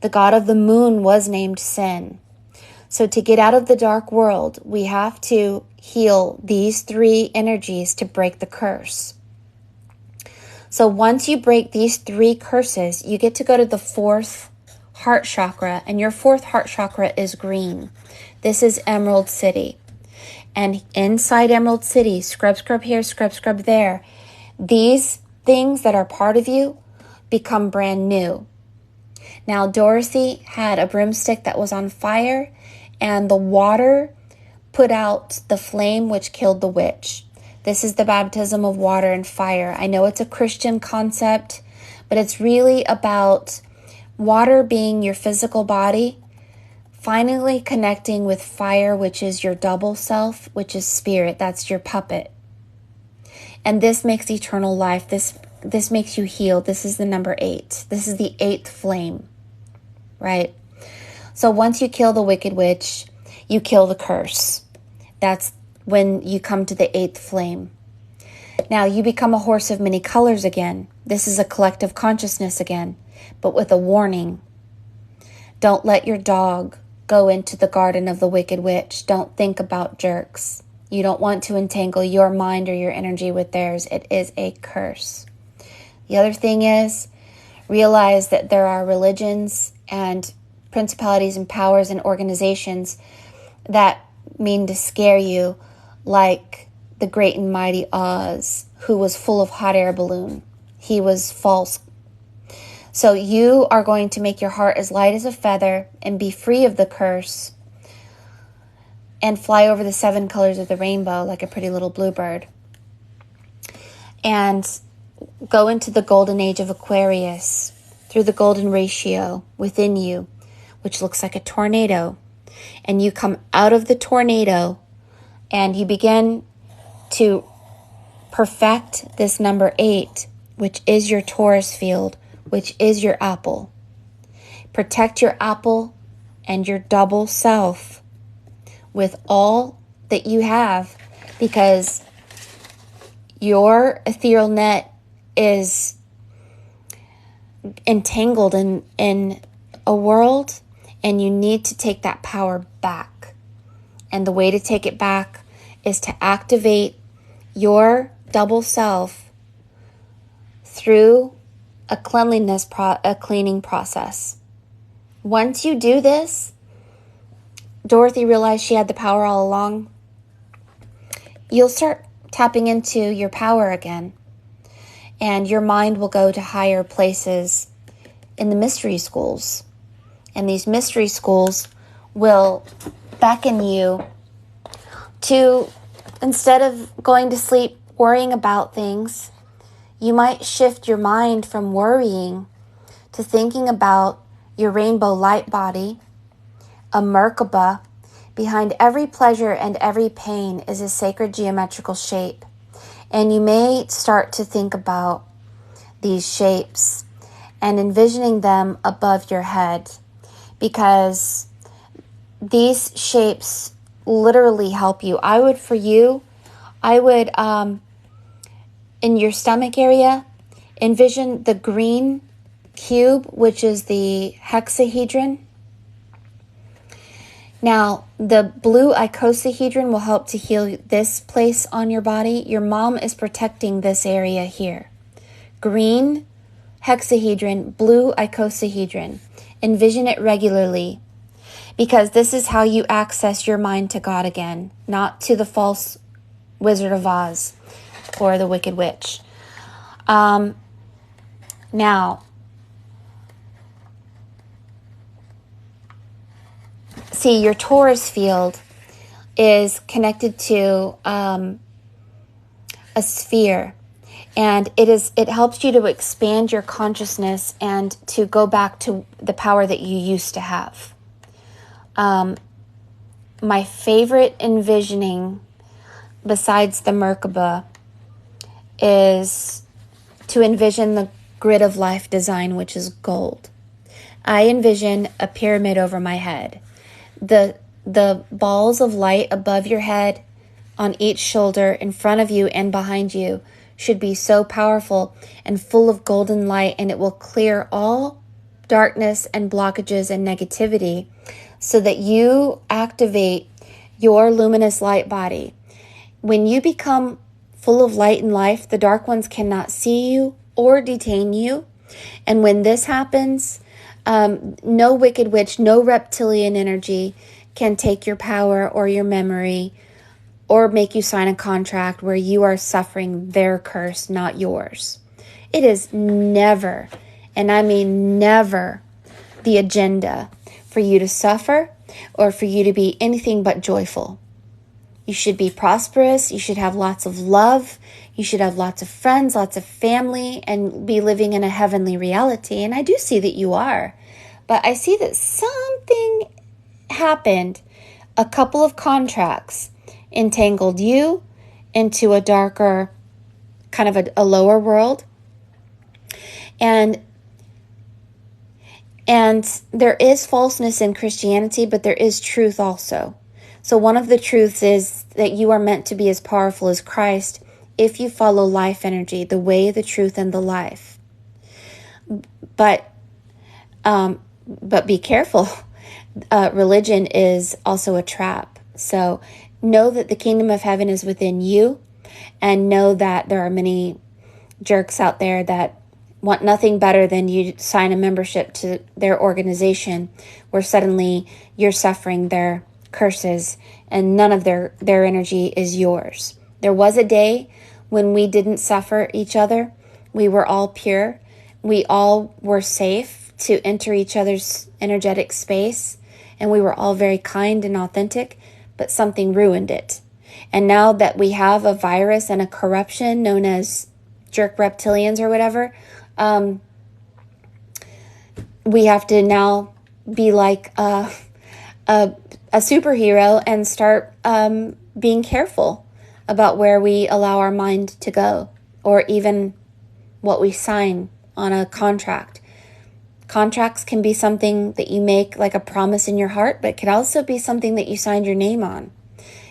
the god of the moon was named Sin. So to get out of the dark world, we have to heal these 3 energies to break the curse. So once you break these 3 curses, you get to go to the 4th heart chakra, and your 4th heart chakra is green. This is Emerald City. And inside Emerald City, scrub here, scrub there, these things that are part of you become brand new. Now, Dorothy had a broomstick that was on fire, and the water put out the flame which killed the witch. This is the baptism of water and fire. I know it's a Christian concept, but it's really about water being your physical body, finally connecting with fire, which is your double self, which is spirit. That's your puppet. And this makes eternal life. This makes you heal. This is the number 8. This is the 8th flame, right? So once you kill the Wicked Witch, you kill the curse. That's when you come to the 8th flame. Now you become a horse of many colors again. This is a collective consciousness again, but with a warning. Don't let your dog go into the garden of the Wicked Witch. Don't think about jerks. You don't want to entangle your mind or your energy with theirs. It is a curse. The other thing is, realize that there are religions and principalities and powers and organizations that mean to scare you, like the great and mighty Oz, who was full of hot air balloon. He was false. So you are going to make your heart as light as a feather and be free of the curse and fly over the 7 colors of the rainbow like a pretty little bluebird. And go into the golden age of Aquarius through the golden ratio within you, which looks like a tornado. And you come out of the tornado and you begin to perfect this number 8, which is your Taurus field, which is your apple. Protect your apple and your double self with all that you have, because your ethereal net is entangled in a world, and you need to take that power back. And the way to take it back is to activate your double self through a cleaning process. Once you do this, Dorothy realized she had the power all along. You'll start tapping into your power again, and your mind will go to higher places in the mystery schools. And these mystery schools will beckon you to, instead of going to sleep worrying about things, you might shift your mind from worrying to thinking about your rainbow light body, a Merkaba. Behind every pleasure and every pain is a sacred geometrical shape. And you may start to think about these shapes and envisioning them above your head, because these shapes literally help you. I would in your stomach area, envision the green cube, which is the hexahedron. Now, the blue icosahedron will help to heal this place on your body. Your mom is protecting this area here. Green hexahedron, blue icosahedron. Envision it regularly, because this is how you access your mind to God again, not to the false Wizard of Oz or the Wicked Witch. Now, see, your Taurus field is connected to a sphere, and it helps you to expand your consciousness and to go back to the power that you used to have. My favorite envisioning, besides the Merkaba, is to envision the grid of life design, which is gold. I envision a pyramid over my head. The balls of light above your head, on each shoulder, in front of you and behind you, should be so powerful and full of golden light, and it will clear all darkness and blockages and negativity so that you activate your luminous light body. When you become full of light and life, the dark ones cannot see you or detain you. And when this happens, no wicked witch, no reptilian energy can take your power or your memory or make you sign a contract where you are suffering their curse, not yours. It is never, and I mean never, the agenda for you to suffer or for you to be anything but joyful. You should be prosperous. You should have lots of love. You should have lots of friends, lots of family, and be living in a heavenly reality. And I do see that you are. But I see that something happened. A couple of contracts entangled you into a darker, kind of a lower world. And there is falseness in Christianity, but there is truth also. So one of the truths is that you are meant to be as powerful as Christ if you follow life energy, the way, the truth, and the life. But be careful. Religion is also a trap. So know that the kingdom of heaven is within you, and know that there are many jerks out there that want nothing better than you sign a membership to their organization where suddenly you're suffering their curses and none of their energy is yours. There was a day when we didn't suffer each other. We were all pure. We all were safe to enter each other's energetic space. And we were all very kind and authentic, but something ruined it. And now that we have a virus and a corruption known as jerk reptilians or whatever, we have to now be like a superhero and start being careful about where we allow our mind to go, or even what we sign on a contract. Contracts can be something that you make like a promise in your heart, but it could also be something that you signed your name on.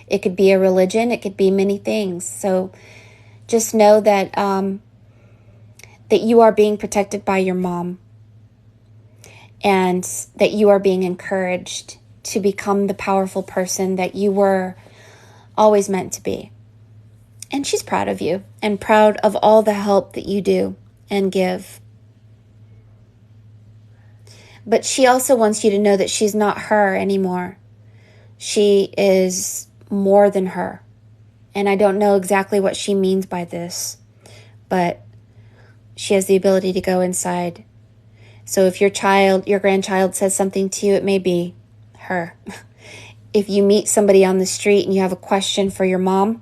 It could be a religion. It could be many things. So just know that that you are being protected by your mom, and that you are being encouraged to become the powerful person that you were always meant to be. And she's proud of you and proud of all the help that you do and give. But she also wants you to know that she's not her anymore. She is more than her. And I don't know exactly what she means by this, but she has the ability to go inside. So if your grandchild says something to you, it may be her. If you meet somebody on the street and you have a question for your mom,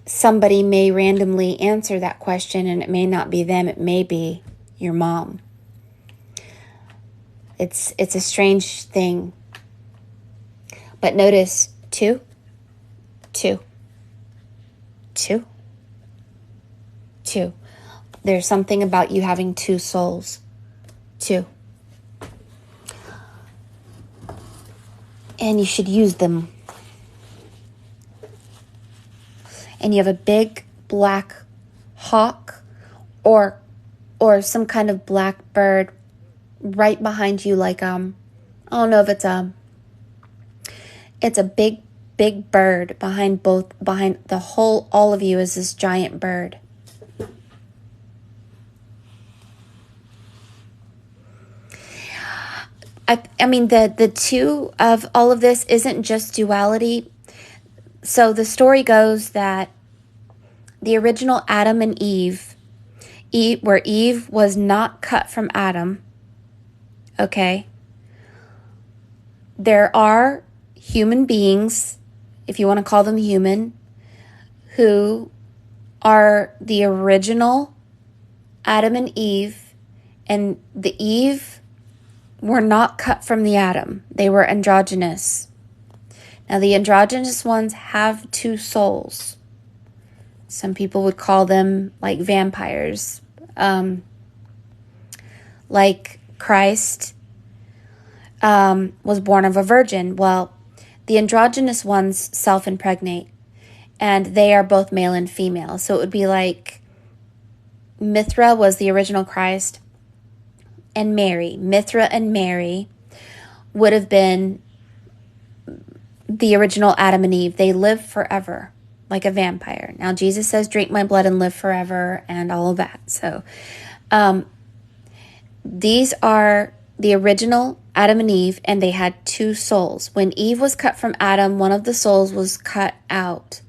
somebody may randomly answer that question, and it may not be them, it may be your mom. It's a strange thing. But notice two. There's something about you having two souls. Two. And you should use them. And you have a big black hawk or some kind of black bird right behind you, like I don't know if it's a big bird behind the whole, all of you is this giant bird. I mean, the two of all of this isn't just duality. So the story goes that the original Adam and Eve, where Eve was not cut from Adam, okay, there are human beings, if you want to call them human, who are the original Adam and Eve, and the Eve were not cut from the Adam. They were androgynous. Now, the androgynous ones have two souls. Some people would call them like vampires. Like Christ was born of a virgin. Well, the androgynous ones self-impregnate, and they are both male and female. So it would be like Mithra was the original Christ, and Mithra and Mary would have been the original Adam and Eve. They live forever, like a vampire. Now, Jesus says, drink my blood and live forever, and all of that. So these are the original Adam and Eve, and they had two souls. When Eve was cut from Adam, one of the souls was cut out.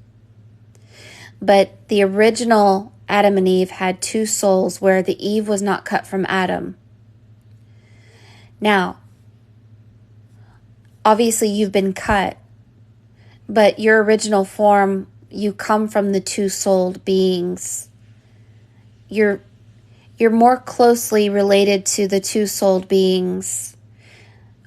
But the original Adam and Eve had two souls, where the Eve was not cut from Adam. Now, obviously you've been cut, but your original form, you come from the two-souled beings. You're more closely related to the two-souled beings.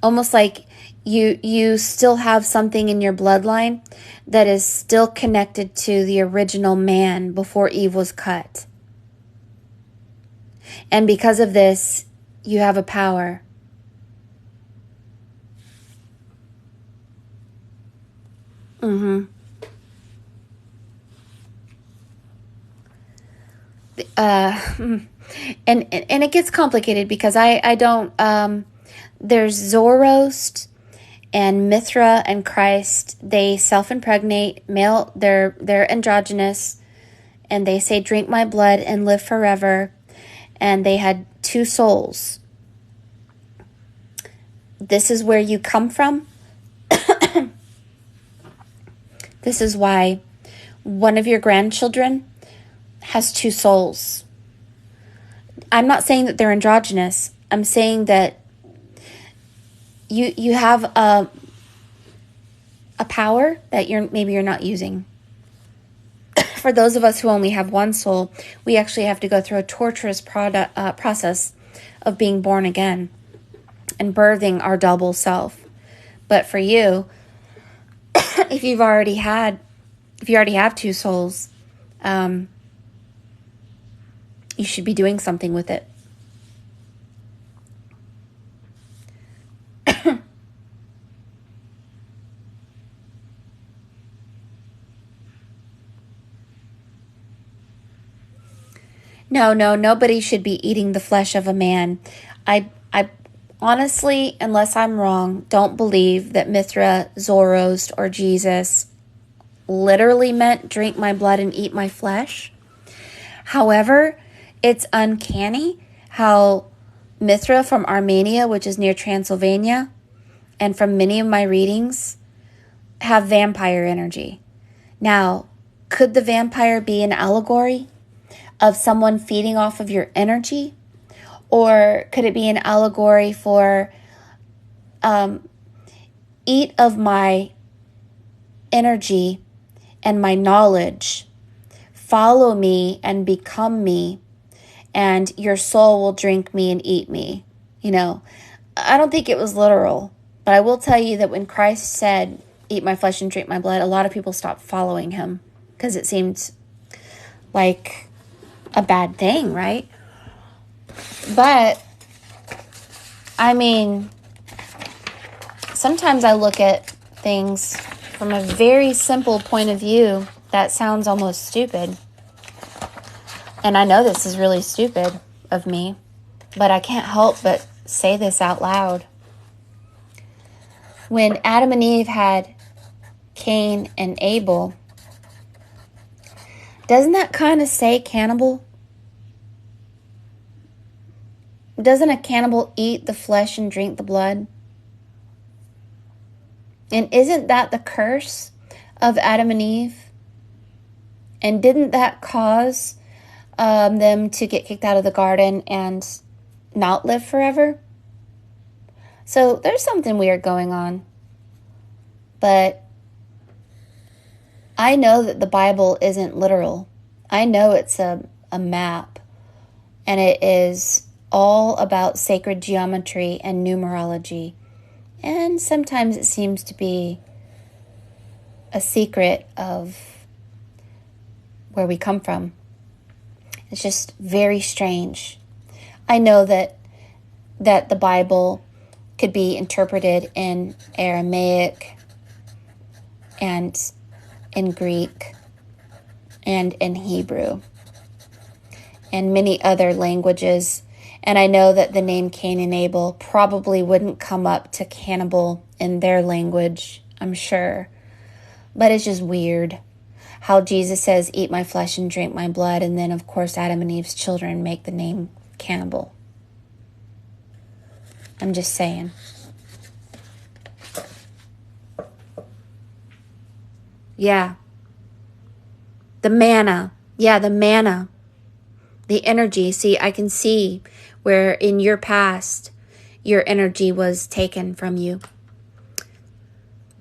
Almost like you still have something in your bloodline that is still connected to the original man before Eve was cut. And because of this, you have a power. And it gets complicated because I don't, there's Zoroast and Mithra and Christ. They self-impregnate, male, they're androgynous, and they say, drink my blood and live forever. And they had two souls. This is where you come from. This is why one of your grandchildren has two souls. I'm not saying that they're androgynous. I'm saying that you have a power that you're not using. For those of us who only have one soul, we actually have to go through a torturous process of being born again and birthing our double self. But for you, if you already have two souls, you should be doing something with it. No, nobody should be eating the flesh of a man. I honestly, unless I'm wrong, don't believe that Mithra, Zoroaster, or Jesus literally meant drink my blood and eat my flesh. However, it's uncanny how Mithra from Armenia, which is near Transylvania, and from many of my readings, have vampire energy. Now, could the vampire be an allegory of someone feeding off of your energy? Or could it be an allegory for eat of my energy and my knowledge, follow me and become me, and your soul will drink me and eat me? I don't think it was literal, but I will tell you that when Christ said, eat my flesh and drink my blood, a lot of people stopped following him because it seemed like a bad thing, right? But, I mean, sometimes I look at things from a very simple point of view that sounds almost stupid. And I know this is really stupid of me, but I can't help but say this out loud. When Adam and Eve had Cain and Abel, doesn't that kind of say cannibal? Doesn't a cannibal eat the flesh and drink the blood? And isn't that the curse of Adam and Eve? And didn't that cause them to get kicked out of the garden and not live forever? So there's something weird going on. But I know that the Bible isn't literal. I know it's a map. And it is all about sacred geometry and numerology. And sometimes it seems to be a secret of where we come from. It's just very strange. I know that the Bible could be interpreted in Aramaic and in Greek and in Hebrew and many other languages. And I know that the name Cain and Abel probably wouldn't come up to cannibal in their language, I'm sure. But it's just weird how Jesus says, eat my flesh and drink my blood. And then, of course, Adam and Eve's children make the name cannibal. I'm just saying. Yeah. The manna. Yeah, the manna. The energy. See, I can see where in your past, your energy was taken from you.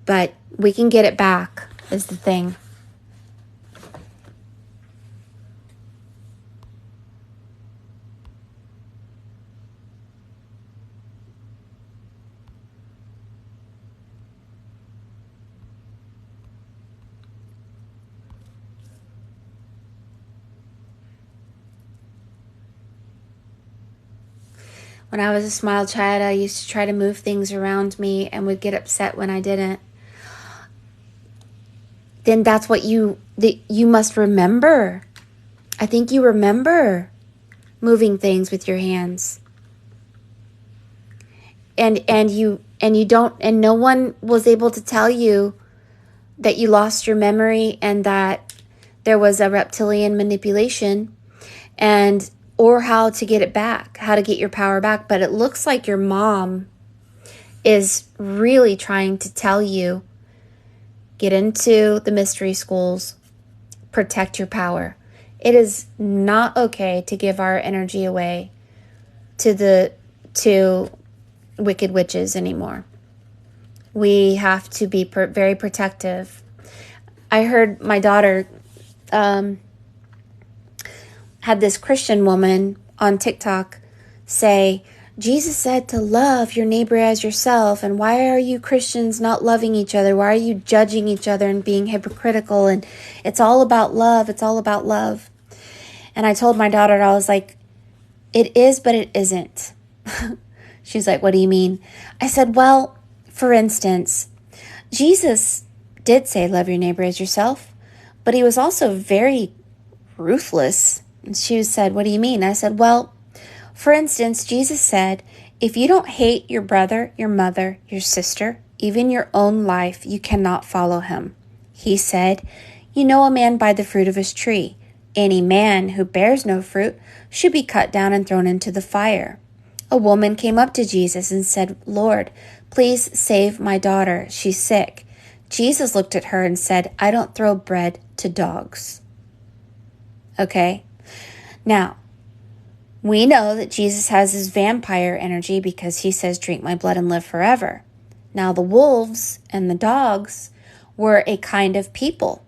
But we can get it back, is the thing. When I was a small child, I used to try to move things around me and would get upset when I didn't. Then that's what you must remember. I think you remember moving things with your hands. And you don't, and no one was able to tell you that you lost your memory and that there was a reptilian manipulation or how to get it back, how to get your power back. But it looks like your mom is really trying to tell you, get into the mystery schools, protect your power. It is not okay to give our energy away to wicked witches anymore. We have to be very protective. I heard my daughter had this Christian woman on TikTok say, Jesus said to love your neighbor as yourself, and why are you Christians not loving each other? Why are you judging each other and being hypocritical? And it's all about love. It's all about love. And I told my daughter, I was like, it is, but it isn't. She's like, what do you mean? I said, well, for instance, Jesus did say love your neighbor as yourself, but he was also very ruthless. And she said, what do you mean? I said, well, for instance, Jesus said, if you don't hate your brother, your mother, your sister, even your own life, you cannot follow him. He said, you know a man by the fruit of his tree. Any man who bears no fruit should be cut down and thrown into the fire. A woman came up to Jesus and said, Lord, please save my daughter. She's sick. Jesus looked at her and said, I don't throw bread to dogs. Okay? Now, we know that Jesus has his vampire energy because he says, drink my blood and live forever. Now, the wolves and the dogs were a kind of people.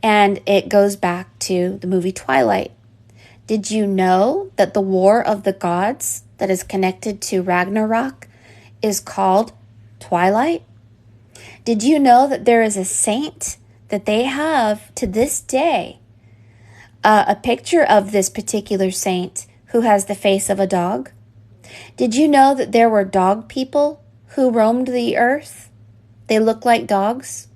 And it goes back to the movie Twilight. Did you know that the War of the Gods that is connected to Ragnarok is called Twilight? Did you know that there is a saint that they have to this day, a picture of this particular saint who has the face of a dog? Did you know that there were dog people who roamed the earth? They look like dogs.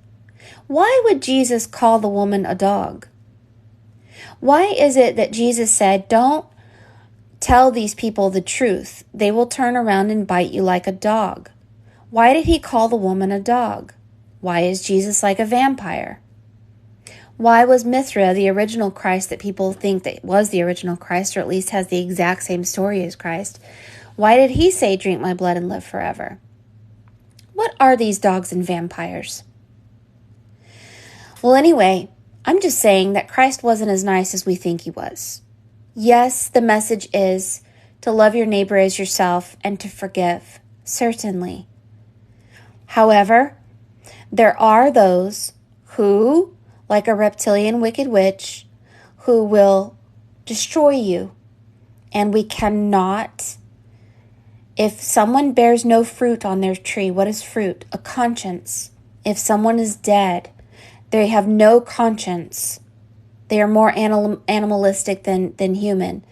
Why would Jesus call the woman a dog? Why is it that Jesus said, don't tell these people the truth? They will turn around and bite you like a dog. Why did he call the woman a dog? Why is Jesus like a vampire? Why was Mithra the original Christ that people think that was the original Christ, or at least has the exact same story as Christ? Why did he say, drink my blood and live forever? What are these dogs and vampires? Well, anyway, I'm just saying that Christ wasn't as nice as we think he was. Yes, the message is to love your neighbor as yourself and to forgive, certainly. However, there are those who, like a reptilian wicked witch, who will destroy you. And we cannot, if someone bears no fruit on their tree, what is fruit? A conscience. If someone is dead, they have no conscience. They are more animalistic than human.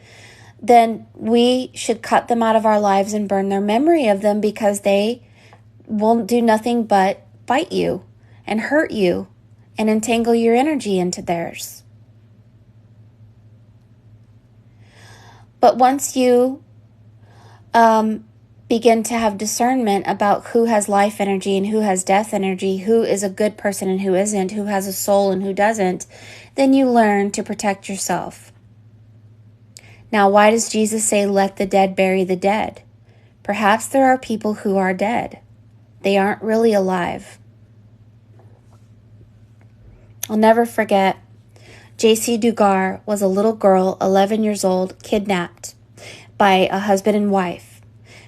Then we should cut them out of our lives and burn their memory of them, because they will do nothing but bite you and hurt you and entangle your energy into theirs. But once you begin to have discernment about who has life energy and who has death energy, who is a good person and who isn't, who has a soul and who doesn't, then you learn to protect yourself. Now, why does Jesus say, let the dead bury the dead? Perhaps there are people who are dead. They aren't really alive. I'll never forget, J.C. Dugar was a little girl, 11 years old, kidnapped by a husband and wife.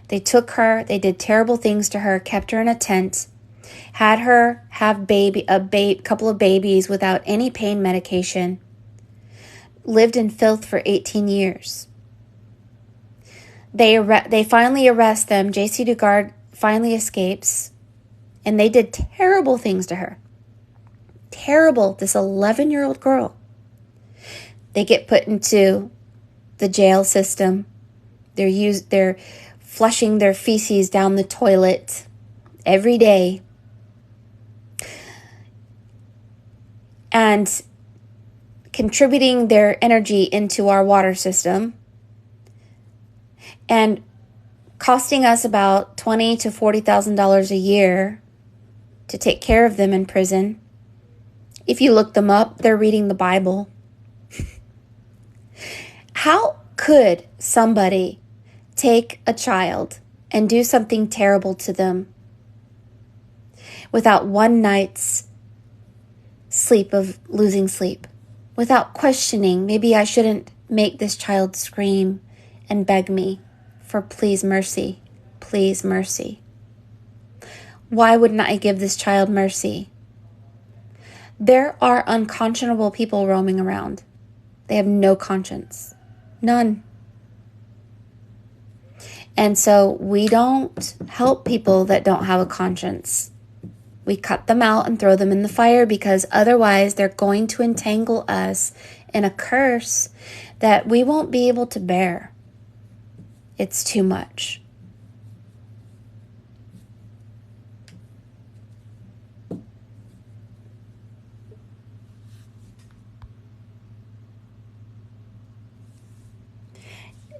They took her, they did terrible things to her, kept her in a tent, had her have a couple of babies without any pain medication, lived in filth for 18 years. They finally arrest them. J.C. Dugard finally escapes, and they did terrible things to her. Terrible, this 11-year-old girl. They get put into the jail system. They're flushing their feces down the toilet every day. And contributing their energy into our water system. And costing us about $20,000 to $40,000 a year to take care of them in prison. If you look them up, they're reading the Bible. How could somebody take a child and do something terrible to them without one night's sleep of losing sleep? without questioning. Maybe I shouldn't make this child scream and beg me for please mercy, please mercy. Why wouldn't I give this child mercy? There are unconscionable people roaming around. They have no conscience. None. And so we don't help people that don't have a conscience. We cut them out and throw them in the fire because otherwise they're going to entangle us in a curse that we won't be able to bear. It's too much.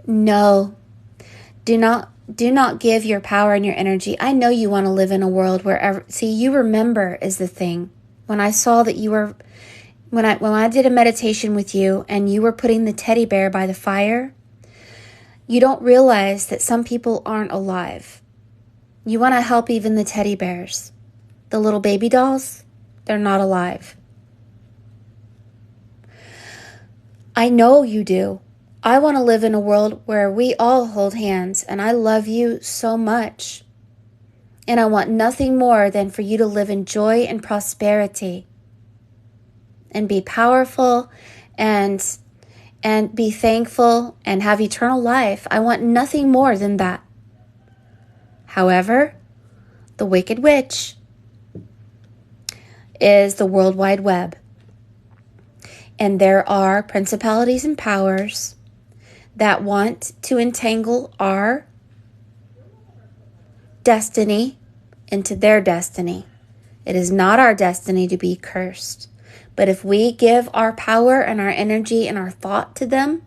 No, do not give your power and your energy. I know you want to live in a world where you remember is the thing. When I saw that you were, when I did a meditation with you and you were putting the teddy bear by the fire, you don't realize that some people aren't alive. You want to help even the teddy bears. The little baby dolls, they're not alive. I know you do. I want to live in a world where we all hold hands, and I love you so much. And I want nothing more than for you to live in joy and prosperity and be powerful and be thankful and have eternal life. I want nothing more than that. However, the Wicked Witch is the World Wide Web. And there are principalities and powers that want to entangle our destiny into their destiny. It is not our destiny to be cursed. But if we give our power and our energy and our thought to them,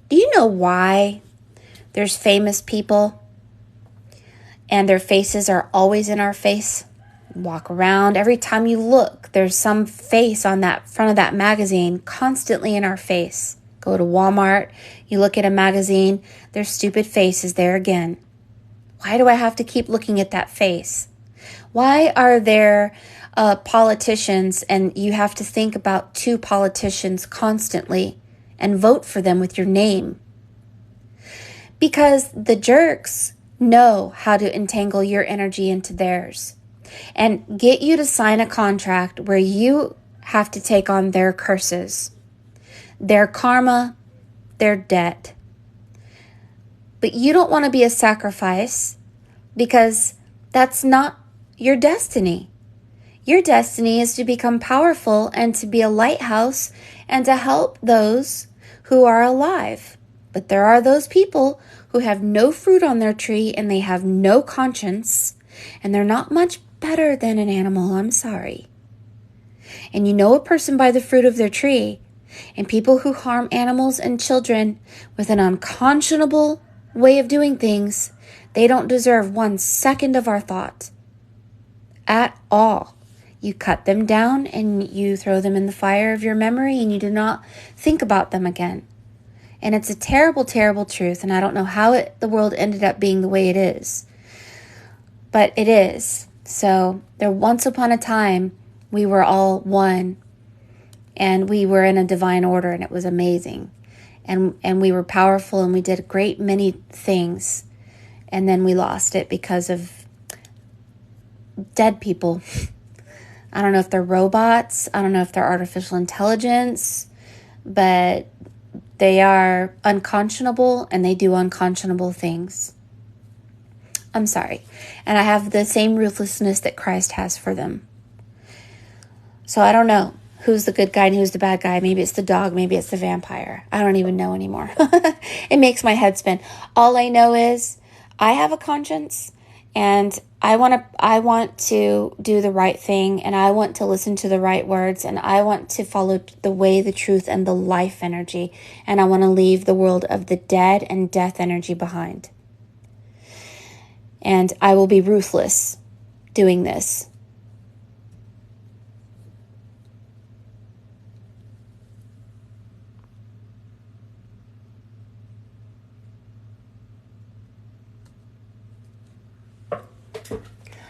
do you know why there's famous people and their faces are always in our face? Walk around, every time you look, there's some face on that front of that magazine constantly in our face. Go to Walmart, you look at a magazine, there's stupid faces there again. Why do I have to keep looking at that face? Why are there politicians and you have to think about 2 politicians constantly and vote for them with your name? Because the jerks know how to entangle your energy into theirs and get you to sign a contract where you have to take on their curses, their karma, their debt. But you don't want to be a sacrifice because that's not your destiny. Your destiny is to become powerful and to be a lighthouse and to help those who are alive. But there are those people who have no fruit on their tree and they have no conscience and they're not much better than an animal. I'm sorry. And you know a person by the fruit of their tree. And people who harm animals and children with an unconscionable way of doing things, they don't deserve 1 second of our thought at all. You cut them down and you throw them in the fire of your memory and you do not think about them again. And it's a terrible, terrible truth. And I don't know how the world ended up being the way it is. But it is. So there once upon a time, we were all one. And we were in a divine order and it was amazing. And we were powerful and we did a great many things. And then we lost it because of dead people. I don't know if they're robots. I don't know if they're artificial intelligence. But they are unconscionable and they do unconscionable things. I'm sorry. And I have the same ruthlessness that Christ has for them. So I don't know who's the good guy and who's the bad guy. Maybe it's the dog. Maybe it's the vampire. I don't even know anymore. It makes my head spin. All I know is I have a conscience and I want to do the right thing and I want to listen to the right words and I want to follow the way, the truth, and the life energy. And I want to leave the world of the dead and death energy behind. And I will be ruthless doing this.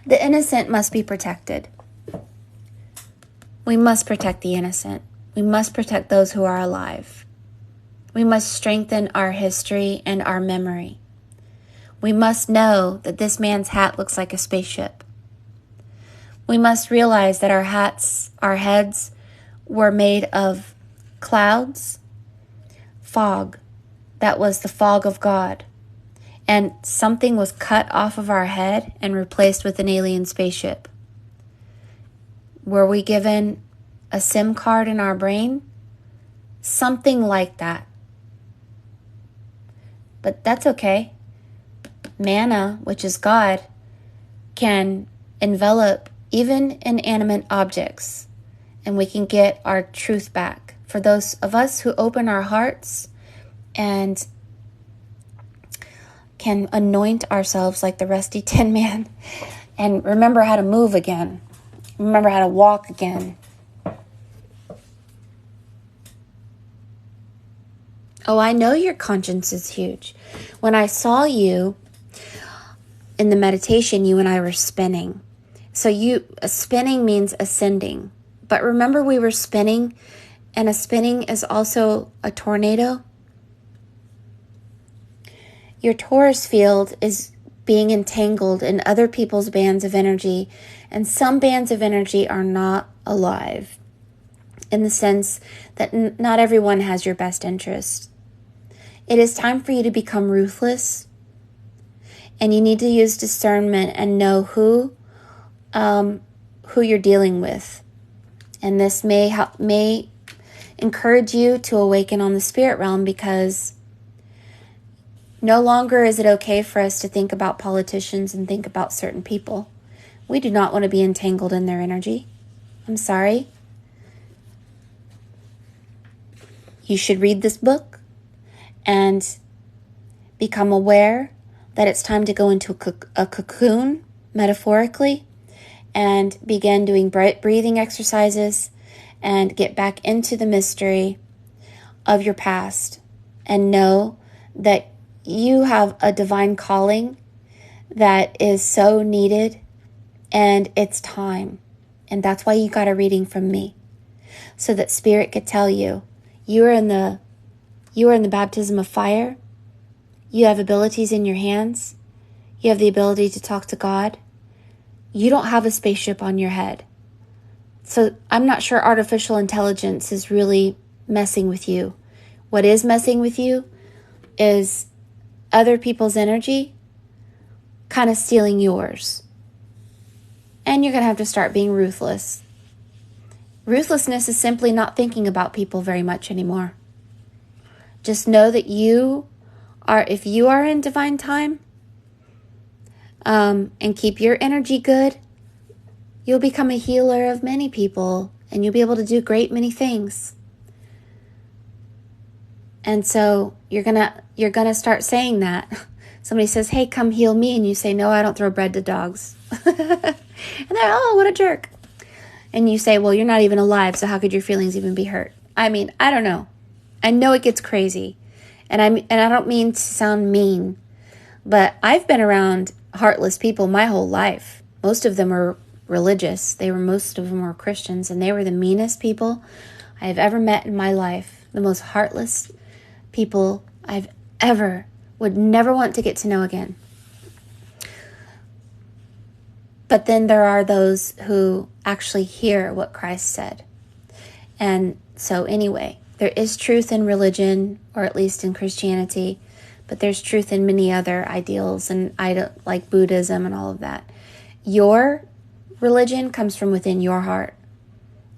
The innocent must be protected. We must protect the innocent. We must protect those who are alive. We must strengthen our history and our memory. We must know that this man's hat looks like a spaceship. We must realize that our heads were made of clouds, fog. That was the fog of God. And something was cut off of our head and replaced with an alien spaceship. Were we given a SIM card in our brain? Something like that. But that's okay. Mana, which is God, can envelop even inanimate objects, and we can get our truth back. For those of us who open our hearts and can anoint ourselves like the rusty tin man and remember how to move again, remember how to walk again. Oh, I know your conscience is huge. When I saw you in the meditation, you and I were spinning. So spinning means ascending. But remember, we were spinning, and a spinning is also a tornado. Your Taurus field is being entangled in other people's bands of energy, and some bands of energy are not alive, in the sense that not everyone has your best interest. It is time for you to become ruthless, and you need to use discernment and know who you're dealing with. And this may encourage you to awaken on the spirit realm, because no longer is it okay for us to think about politicians and think about certain people. We do not want to be entangled in their energy. I'm sorry. You should read this book and become aware that it's time to go into a cocoon, metaphorically, and begin doing breathing exercises and get back into the mystery of your past, and know that you have a divine calling that is so needed, and it's time. And that's why you got a reading from me, so that Spirit could tell you, you are in the baptism of fire. You have abilities in your hands. You have the ability to talk to God. You don't have a spaceship on your head. So I'm not sure artificial intelligence is really messing with you. What is messing with you is other people's energy kind of stealing yours. And you're going to have to start being ruthless. Ruthlessness is simply not thinking about people very much anymore. Just know that if you are in divine time, and keep your energy good, you'll become a healer of many people, and you'll be able to do great many things. And so you're gonna start saying that. Somebody says, "Hey, come heal me," and you say, "No, I don't throw bread to dogs." And they're, "Oh, what a jerk." And you say, "Well, you're not even alive, so how could your feelings even be hurt?" I mean, I don't know. I know it gets crazy, and I don't mean to sound mean, but I've been around heartless people my whole life. Most of them were religious. Most of them were Christians, and they were the meanest people I have ever met in my life. The most heartless people I've would never want to get to know again. But then there are those who actually hear what Christ said. And so anyway, there is truth in religion, or at least in Christianity, but there's truth in many other ideals, and like Buddhism and all of that. Your religion comes from within your heart.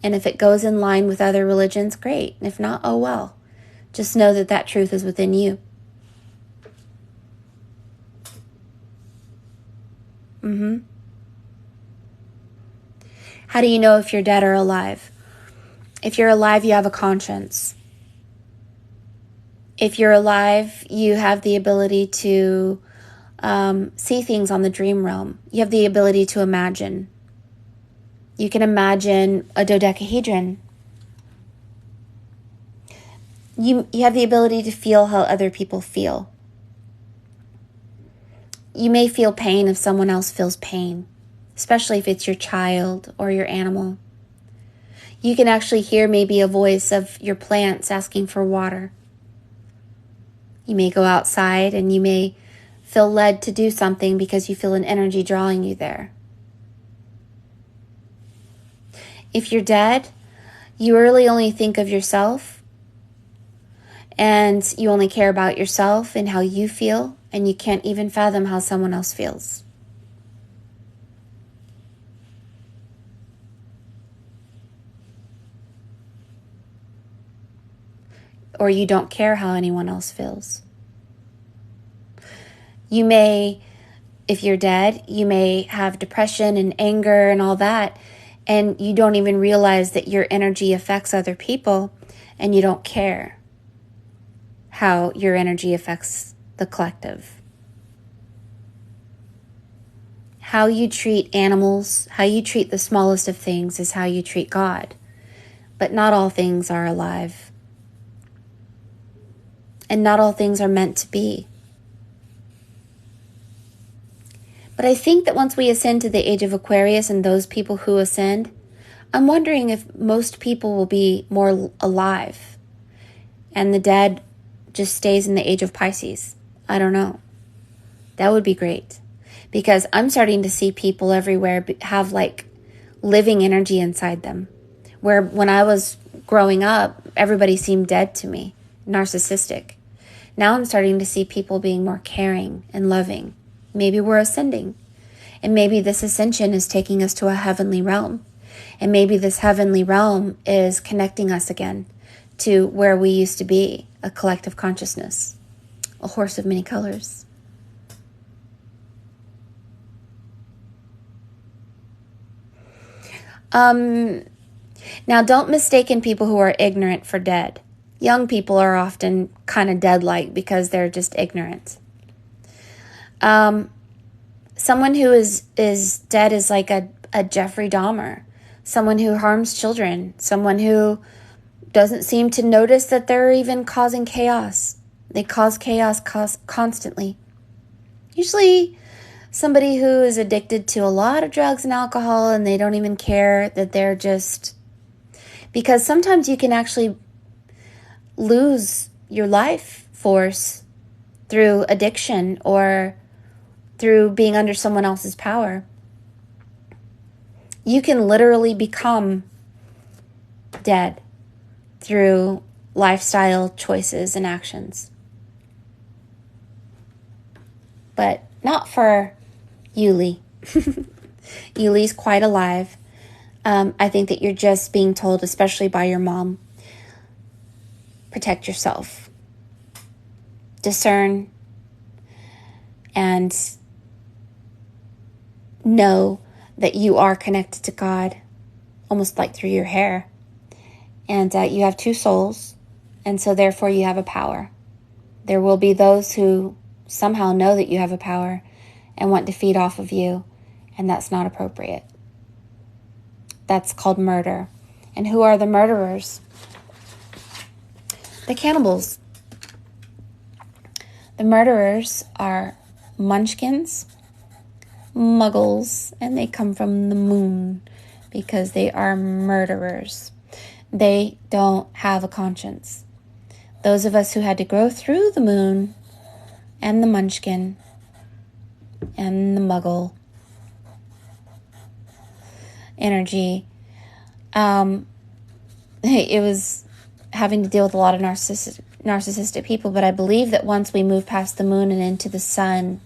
And if it goes in line with other religions, great. And if not, oh well. Just know that that truth is within you. How do you know if you're dead or alive? If you're alive, you have a conscience. If you're alive, you have the ability to see things on the dream realm. You have the ability to imagine. You can imagine a dodecahedron. You have the ability to feel how other people feel. You may feel pain if someone else feels pain, especially if it's your child or your animal. You can actually hear maybe a voice of your plants asking for water. You may go outside and you may feel led to do something because you feel an energy drawing you there. If you're dead, you really only think of yourself, and you only care about yourself and how you feel, and you can't even fathom how someone else feels. Or you don't care how anyone else feels. You may, if you're dead, you may have depression and anger and all that, and you don't even realize that your energy affects other people, and you don't care how your energy affects the collective. How you treat animals, how you treat the smallest of things is how you treat God. But not all things are alive. And not all things are meant to be. But I think that once we ascend to the age of Aquarius and those people who ascend, I'm wondering if most people will be more alive and the dead just stays in the age of Pisces. I don't know. That would be great, because I'm starting to see people everywhere have like living energy inside them, where when I was growing up, everybody seemed dead to me, narcissistic. Now I'm starting to see people being more caring and loving. Maybe we're ascending, and maybe this ascension is taking us to a heavenly realm, and maybe this heavenly realm is connecting us again to where we used to be, a collective consciousness, a horse of many colors. Now, don't mistake people who are ignorant for dead. Young people are often kind of dead-like because they're just ignorant. Someone who is dead is like a Jeffrey Dahmer, someone who harms children, someone who doesn't seem to notice that they're even causing chaos. They cause chaos constantly. Usually somebody who is addicted to a lot of drugs and alcohol, and they don't even care that they're just... Because sometimes you can actually lose your life force through addiction or through being under someone else's power. You can literally become dead through lifestyle choices and actions. But not for Yuli. Yuli's quite alive. I think that you're just being told, especially by your mom, protect yourself. Discern and know that you are connected to God, almost like through your hair. And you have two souls, and so therefore you have a power. There will be those who somehow know that you have a power and want to feed off of you, and that's not appropriate. That's called murder. And who are the murderers? The cannibals. The murderers are munchkins, muggles, and they come from the moon because they are murderers. They don't have a conscience. Those of us who had to go through the moon and the munchkin and the muggle energy, it was having to deal with a lot of narcissistic people, but I believe that once we move past the moon and into the sun,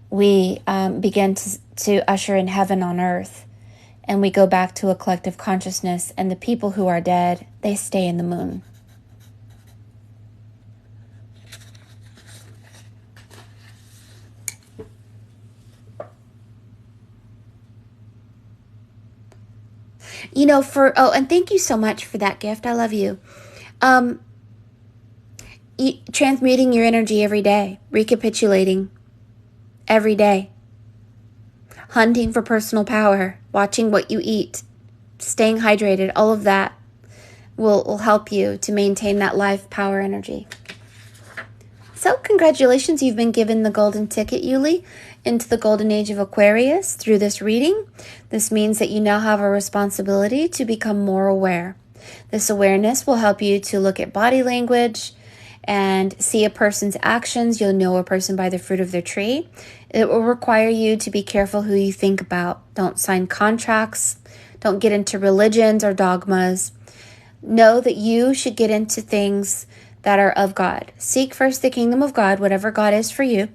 we begin to usher in heaven on earth, and we go back to a collective consciousness, and the people who are dead, they stay in the moon. You know, and thank you so much for that gift. I love you. Transmuting your energy every day, recapitulating every day, hunting for personal power, watching what you eat, staying hydrated, all of that will help you to maintain that life power energy. So congratulations, you've been given the golden ticket, Yuli. into the golden age of Aquarius through this reading. This means that you now have a responsibility to become more aware. This awareness will help you to look at body language and see a person's actions. You'll know a person by the fruit of their tree. It will require you to be careful who you think about. Don't sign contracts. Don't get into religions or dogmas. Know that you should get into things that are of God. Seek first the kingdom of God, whatever God is for you,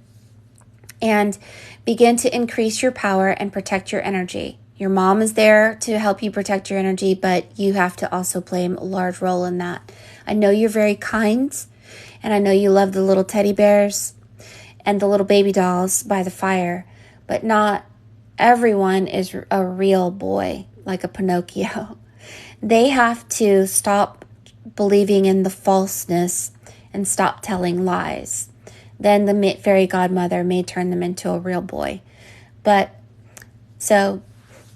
and begin to increase your power and protect your energy. Your mom is there to help you protect your energy, but you have to also play a large role in that. I know you're very kind, and I know you love the little teddy bears and the little baby dolls by the fire, but not everyone is a real boy like a Pinocchio. They have to stop believing in the falseness and stop telling lies. Then the fairy godmother may turn them into a real boy. But so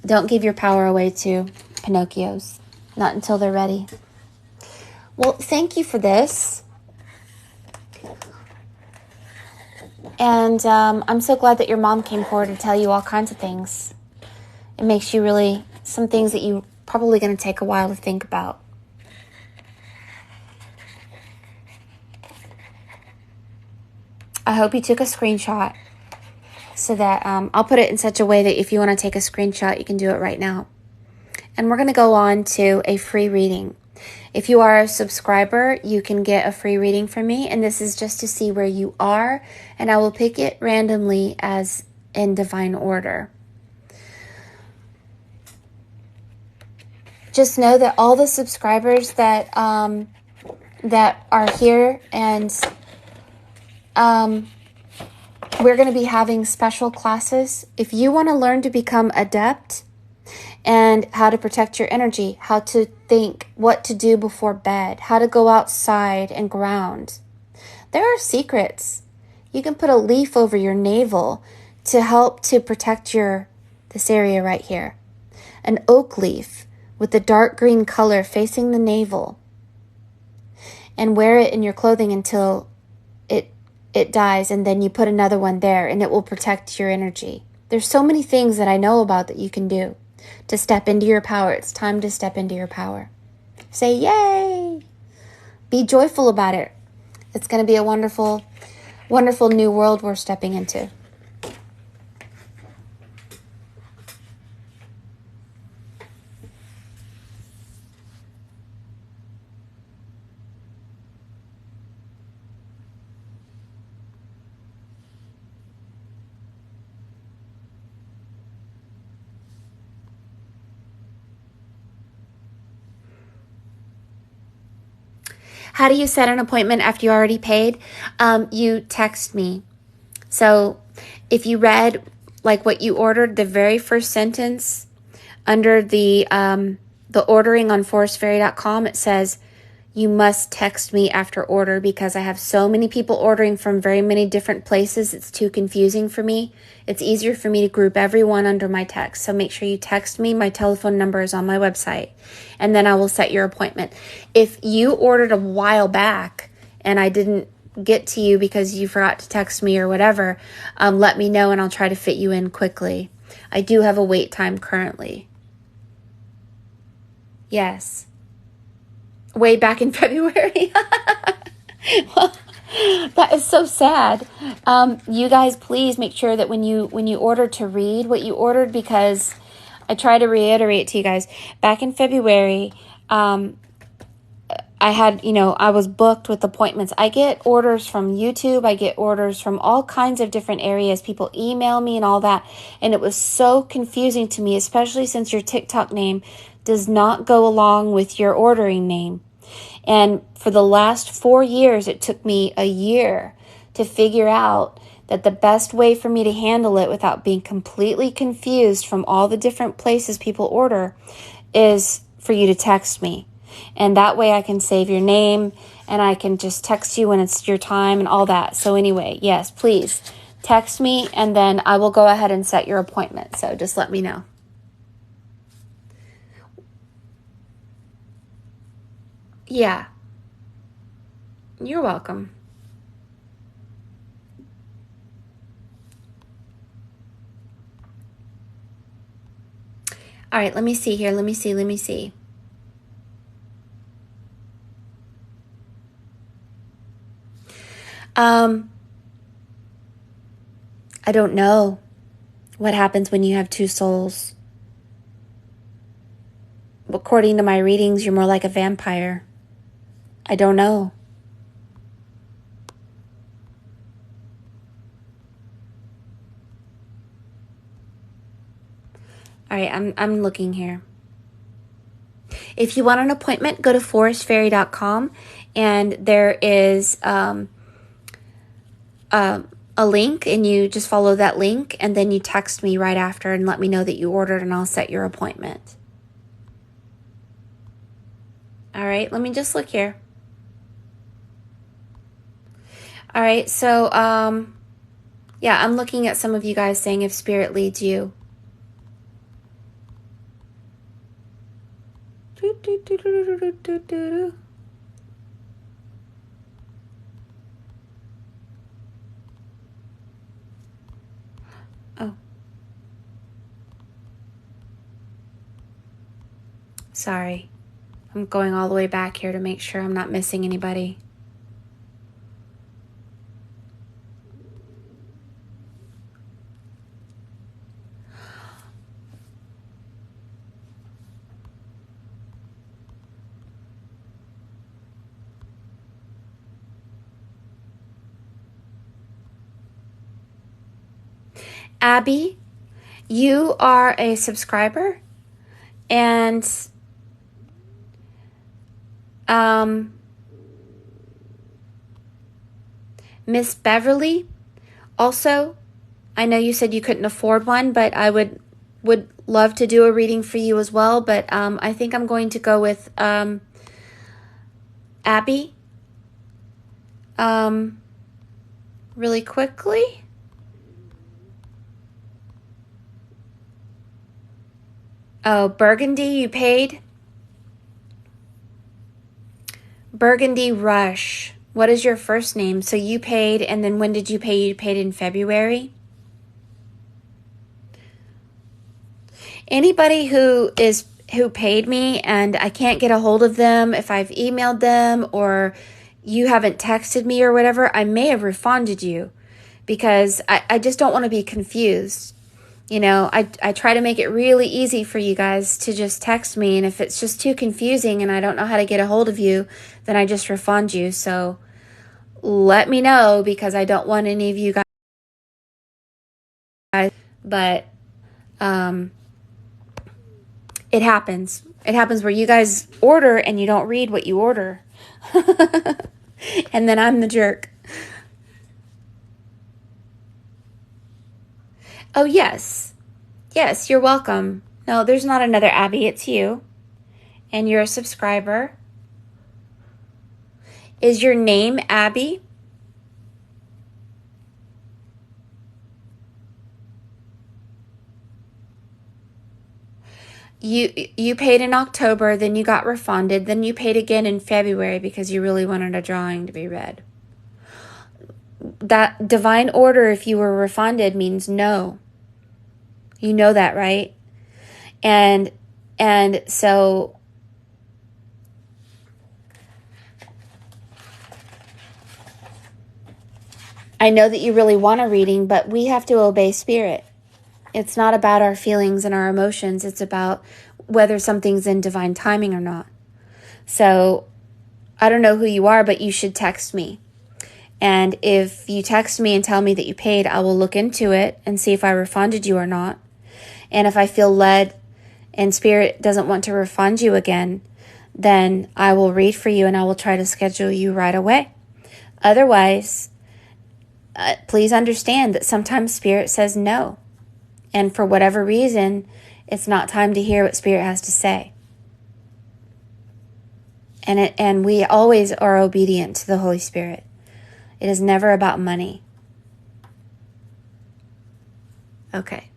don't give your power away to Pinocchios. Not until they're ready. Well, thank you for this. And I'm so glad that your mom came forward to tell you all kinds of things. It makes you really, some things that you probably going to take a while to think about. I hope you took a screenshot so that I'll put it in such a way that if you want to take a screenshot, you can do it right now. And we're going to go on to a free reading. If you are a subscriber, you can get a free reading from me, and this is just to see where you are, and I will pick it randomly as in divine order. Just know that all the subscribers that are here, and we're going to be having special classes. If you want to learn to become adept and how to protect your energy, how to think, what to do before bed, how to go outside and ground, there are secrets. You can put a leaf over your navel to help to protect this area right here. An oak leaf with the dark green color facing the navel, and wear it in your clothing until it dies, and then you put another one there, and it will protect your energy. There's so many things that I know about that you can do to step into your power. It's time to step into your power. Say yay! Be joyful about it. It's going to be a wonderful, wonderful new world we're stepping into. How do you set an appointment after you already paid? You text me. So if you read like what you ordered, the very first sentence under the ordering on forestfairy.com, it says, you must text me after order because I have so many people ordering from very many different places. It's too confusing for me. It's easier for me to group everyone under my text. So make sure you text me. My telephone number is on my website, and then I will set your appointment. If you ordered a while back and I didn't get to you because you forgot to text me or whatever, let me know and I'll try to fit you in quickly. I do have a wait time currently. Yes. Way back in February. Well, that is so sad. You guys, please make sure that when you order to read what you ordered, because I try to reiterate to you guys, back in February, I had, I was booked with appointments. I get orders from YouTube. I get orders from all kinds of different areas. People email me and all that. And it was so confusing to me, especially since your TikTok name does not go along with your ordering name. And for the last 4 years, it took me a year to figure out that the best way for me to handle it without being completely confused from all the different places people order is for you to text me. And that way I can save your name and I can just text you when it's your time and all that. So anyway, yes, please text me and then I will go ahead and set your appointment. So just let me know. Yeah. You're welcome. All right, let me see here. Let me see. I don't know what happens when you have two souls. According to my readings, you're more like a vampire. I don't know. All right, I'm looking here. If you want an appointment, go to forestfairy.com, and there is a link, and you just follow that link, and then you text me right after and let me know that you ordered, and I'll set your appointment. All right, let me just look here. All right, so yeah, I'm looking at some of you guys saying if spirit leads you. Oh. Sorry. I'm going all the way back here to make sure I'm not missing anybody. Abby, you are a subscriber, and Miss Beverly, also, I know you said you couldn't afford one, but I would love to do a reading for you as well, but I think I'm going to go with Abby really quickly. Oh, Burgundy, you paid? Burgundy Rush. What is your first name? So you paid, and then when did you pay? You paid in February? Anybody who paid me and I can't get a hold of them, if I've emailed them or you haven't texted me or whatever, I may have refunded you, because I just don't want to be confused. You know, I try to make it really easy for you guys to just text me, and if it's just too confusing and I don't know how to get a hold of you, then I just refund you. So let me know, because I don't want any of you guys, but it happens. It happens where you guys order and you don't read what you order. And then I'm the jerk. Oh, yes. Yes, you're welcome. No, there's not another Abby. It's you. And you're a subscriber. Is your name Abby? You paid in October, then you got refunded, then you paid again in February because you really wanted a drawing to be read. That divine order, if you were refunded, means no. You know that, right? And so I know that you really want a reading, but we have to obey spirit. It's not about our feelings and our emotions. It's about whether something's in divine timing or not. So I don't know who you are, but you should text me. And if you text me and tell me that you paid, I will look into it and see if I refunded you or not. And if I feel led and spirit doesn't want to refund you again, then I will read for you and I will try to schedule you right away. Otherwise, please understand that sometimes spirit says no. And for whatever reason, it's not time to hear what spirit has to say. And we always are obedient to the Holy Spirit. It is never about money. Okay.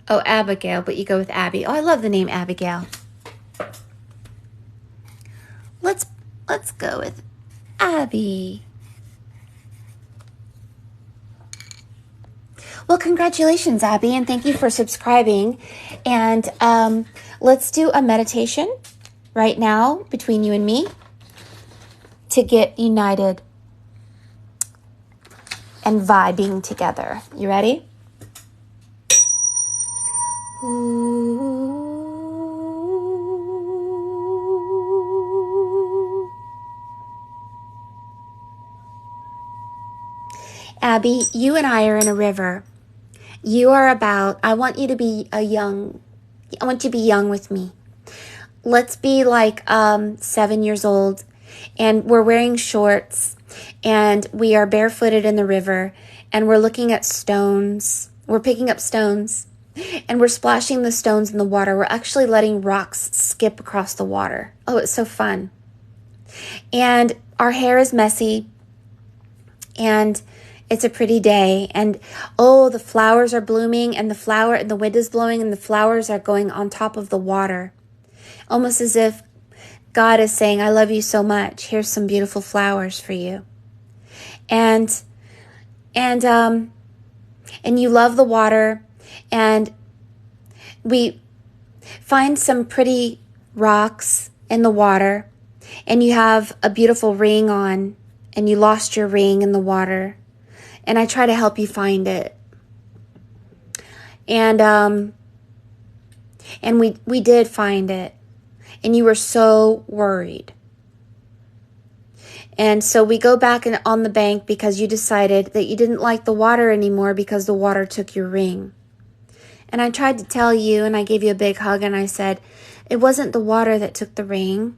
Oh, Abigail, but you go with Abby. Oh, I love the name Abigail. Let's go with Abby. Well, congratulations, Abby, and thank you for subscribing. And let's do a meditation right now between you and me to get united and vibing together. You ready? Abby, you and I are in a river. I want you to be I want you to be young with me. Let's be like 7 years old, and we're wearing shorts, and we are barefooted in the river, and we're looking at stones. We're picking up stones, and we're splashing the stones in the water. We're actually letting rocks skip across the water. Oh, it's so fun. And our hair is messy, and it's a pretty day, and oh, the flowers are blooming, and the wind is blowing, and the flowers are going on top of the water. Almost as if God is saying, I love you so much. Here's some beautiful flowers for you. And you love the water, and we find some pretty rocks in the water, and you have a beautiful ring on, and you lost your ring in the water, and I try to help you find it. And we did find it, and you were so worried. And so we go back on the bank because you decided that you didn't like the water anymore because the water took your ring. And I tried to tell you, and I gave you a big hug, and I said, it wasn't the water that took the ring.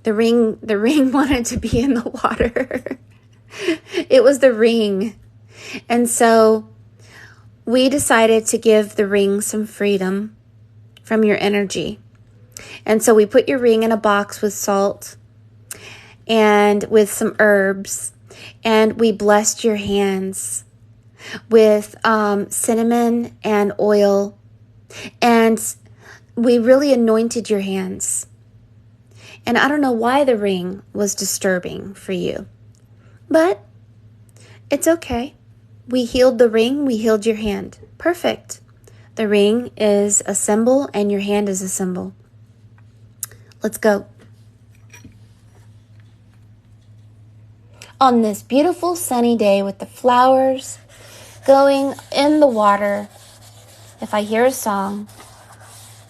The ring wanted to be in the water. It was the ring. And so we decided to give the ring some freedom from your energy. And so we put your ring in a box with salt and with some herbs, and we blessed your hands with cinnamon and oil, and we really anointed your hands. And I don't know why the ring was disturbing for you, but it's okay. We healed the ring, we healed your hand. Perfect. The ring is a symbol and your hand is a symbol. Let's go. On this beautiful sunny day with the flowers going in the water, if I hear a song,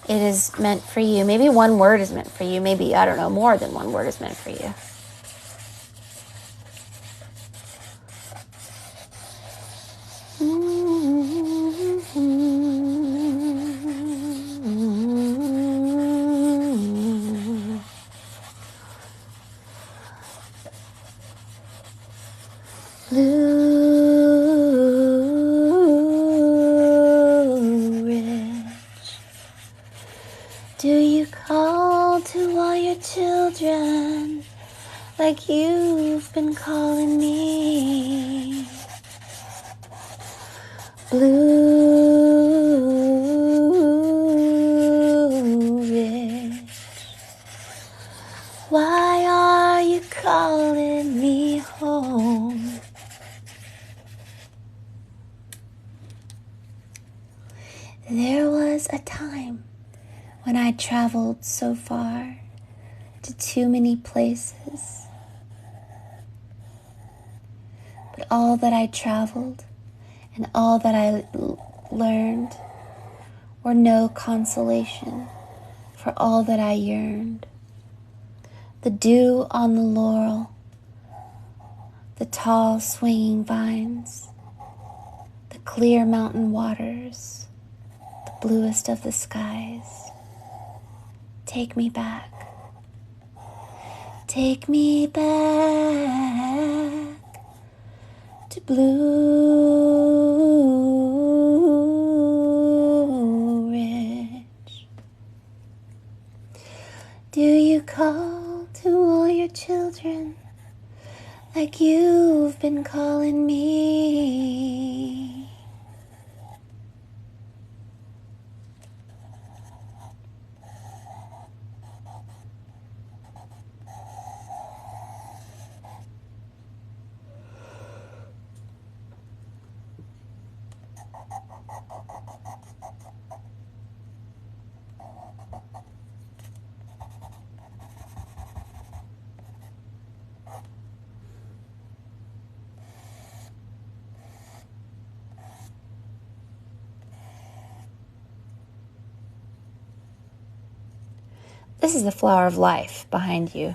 it is meant for you. Maybe one word is meant for you. Maybe, I don't know, more than one word is meant for you. Blue Ridge, do you call to all your children like you've been calling me? Blue Ridge, why are you calling me home? There was a time when I traveled so far to too many places, but all that I traveled and all that I learned were no consolation for all that I yearned. The dew on the laurel, the tall swinging vines, the clear mountain waters, the bluest of the skies. Take me back. Take me back to Blue Ridge. Do you call to all your children like you've been calling me? This is the flower of life behind you.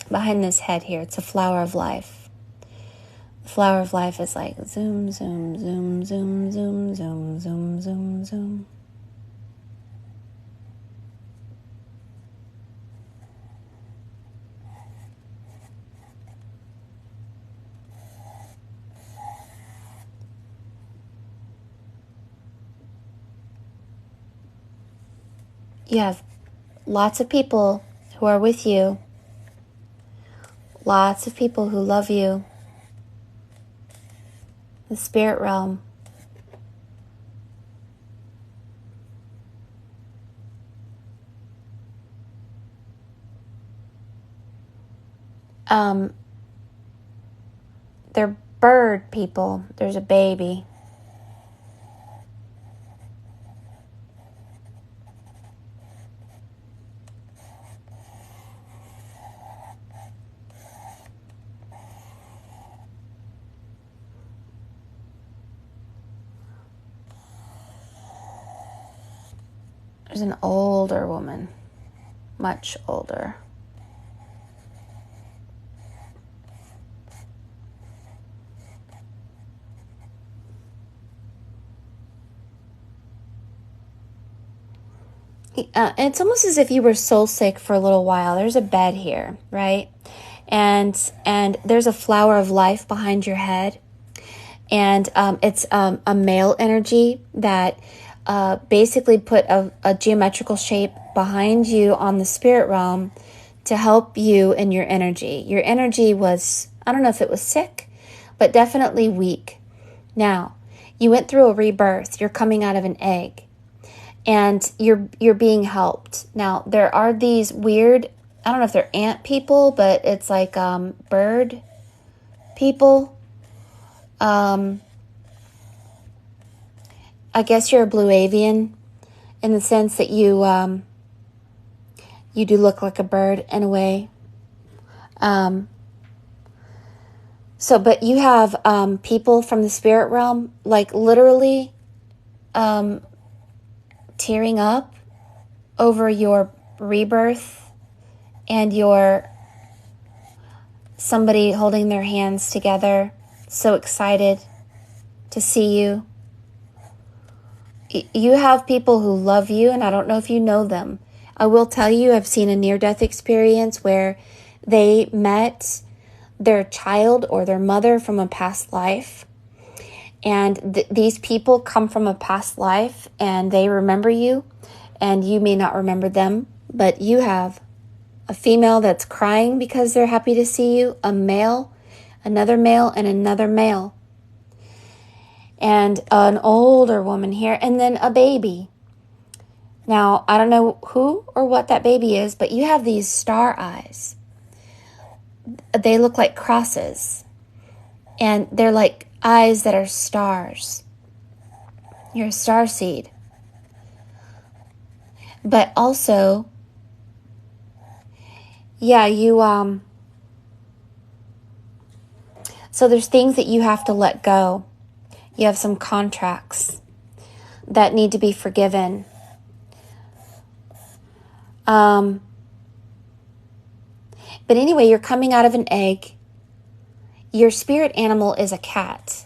Behind this head here, it's a flower of life. The flower of life is like zoom, zoom, zoom, zoom, zoom, zoom, zoom, zoom, zoom. You have lots of people who are with you, lots of people who love you, the spirit realm. They're bird people. There's a baby. There's an older woman, much older. It's almost as if you were soul sick for a little while. There's a bed here, right? And there's a flower of life behind your head. And it's a male energy that basically put a geometrical shape behind you on the spirit realm to help you in your energy. Your energy was, I don't know if it was sick, but definitely weak. Now, you went through a rebirth. You're coming out of an egg. And you're being helped. Now, there are these weird, I don't know if they're ant people, but it's like bird people. I guess you're a blue avian in the sense that you do look like a bird in a way. But you have people from the spirit realm, like literally tearing up over your rebirth and your somebody holding their hands together, so excited to see you. You have people who love you, and I don't know if you know them. I will tell you, I've seen a near-death experience where they met their child or their mother from a past life. And these people come from a past life and they remember you, and you may not remember them, but you have a female that's crying because they're happy to see you, a male, another male, and another male, and an older woman here, and then a baby. Now, I don't know who or what that baby is, but you have these star eyes. They look like crosses, and they're like eyes that are stars. You're a star seed. But also, so there's things that you have to let go. You have some contracts that need to be forgiven. But anyway, you're coming out of an egg. Your spirit animal is a cat.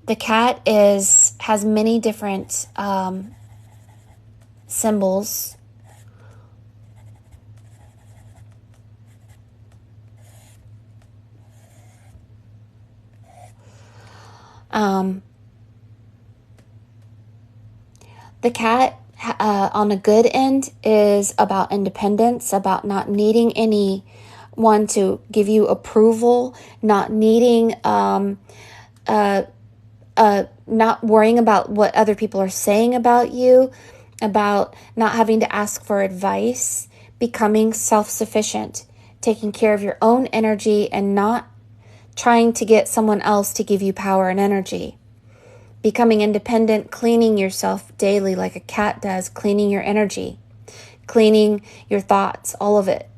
The cat has many different symbols. The cat on a good end is about independence, about not needing anyone to give you approval, not needing, not worrying about what other people are saying about you, about not having to ask for advice, becoming self-sufficient, taking care of your own energy and not trying to get someone else to give you power and energy. Becoming independent, cleaning yourself daily like a cat does, cleaning your energy, cleaning your thoughts, all of it.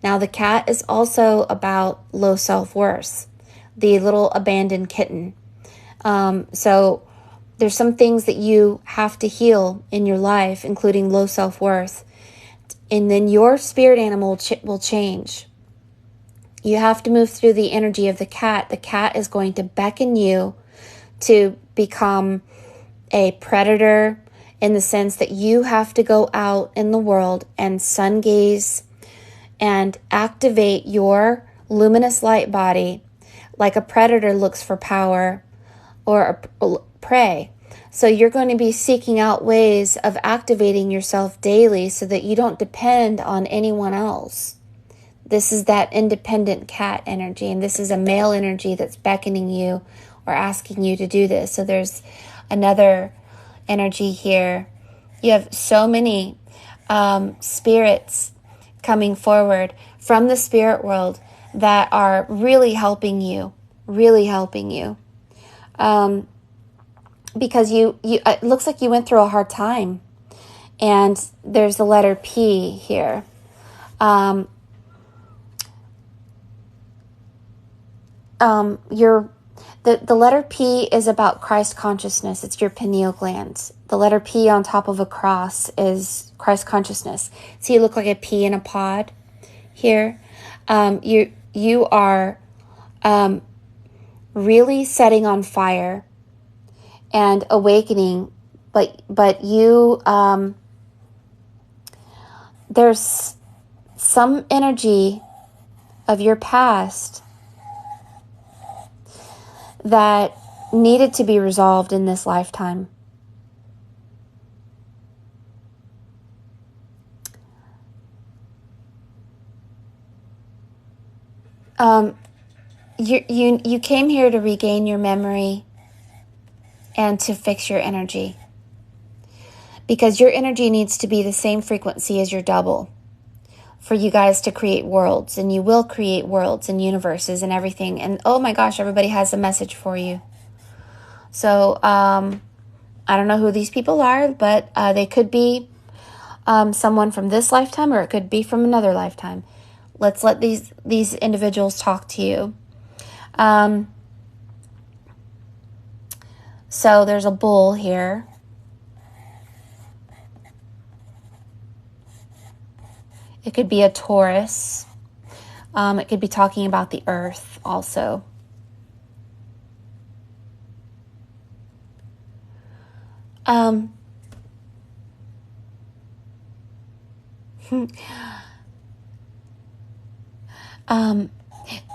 Now, the cat is also about low self-worth, the little abandoned kitten. So there's some things that you have to heal in your life, including low self-worth. And then your spirit animal will change. You have to move through the energy of the cat. The cat is going to beckon you to become a predator, in the sense that you have to go out in the world and sun gaze and activate your luminous light body like a predator looks for power or a prey. So you're going to be seeking out ways of activating yourself daily so that you don't depend on anyone else. This is that independent cat energy, and this is a male energy that's beckoning you or asking you to do this. So there's another energy here. You have so many spirits coming forward from the spirit world that are really helping you, because you it looks like you went through a hard time, and there's the letter P here. The letter P is about Christ consciousness. It's your pineal gland. The letter P on top of a cross is Christ consciousness. So you look like a pea in a pod here. You are really setting on fire and awakening, but you there's some energy of your past that needed to be resolved in this lifetime. You came here to regain your memory and to fix your energy, because your energy needs to be the same frequency as your double for you guys to create worlds, and you will create worlds and universes and everything. And oh my gosh, everybody has a message for you. So I don't know who these people are, but they could be someone from this lifetime, or it could be from another lifetime. Let's let these individuals talk to you. So there's a bull here. It could be a Taurus. It could be talking about the earth also.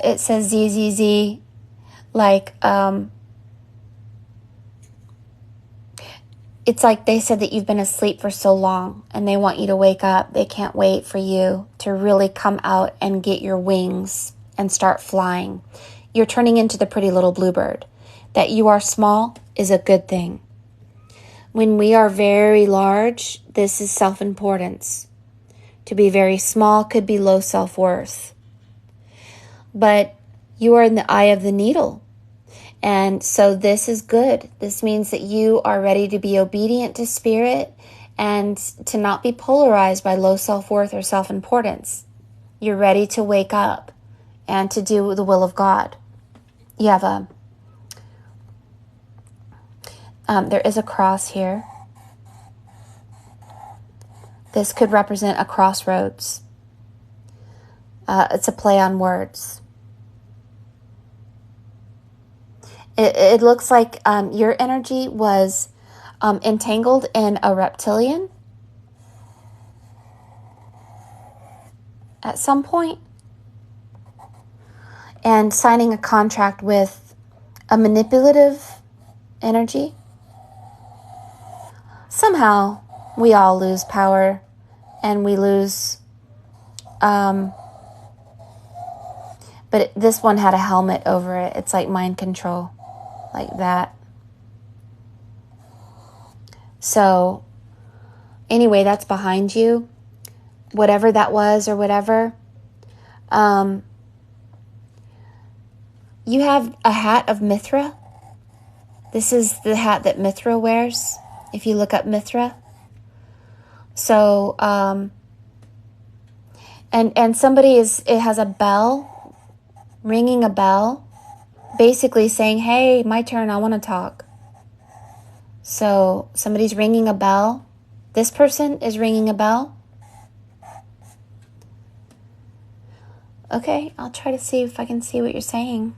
It says ZZZ, like, it's like they said that you've been asleep for so long and they want you to wake up. They can't wait for you to really come out and get your wings and start flying. You're turning into the pretty little bluebird. That you are small is a good thing. When we are very large, this is self-importance. To be very small could be low self-worth. But you are in the eye of the needle. And so this is good. This means that you are ready to be obedient to spirit and to not be polarized by low self-worth or self-importance. You're ready to wake up and to do the will of God. You have there is a cross here. This could represent a crossroads. It's a play on words. It looks like your energy was entangled in a reptilian at some point, and signing a contract with a manipulative energy. Somehow we all lose power, and we lose but this one had a helmet over it. It's like mind control, like that. So anyway, that's behind you. Whatever that was or whatever. You have a hat of Mithra. This is the hat that Mithra wears, if you look up Mithra. So, and somebody it has a bell, ringing a bell, basically saying, hey, my turn, I want to talk. So somebody's ringing a bell. This person is ringing a bell. Okay, I'll try to see if I can see what you're saying.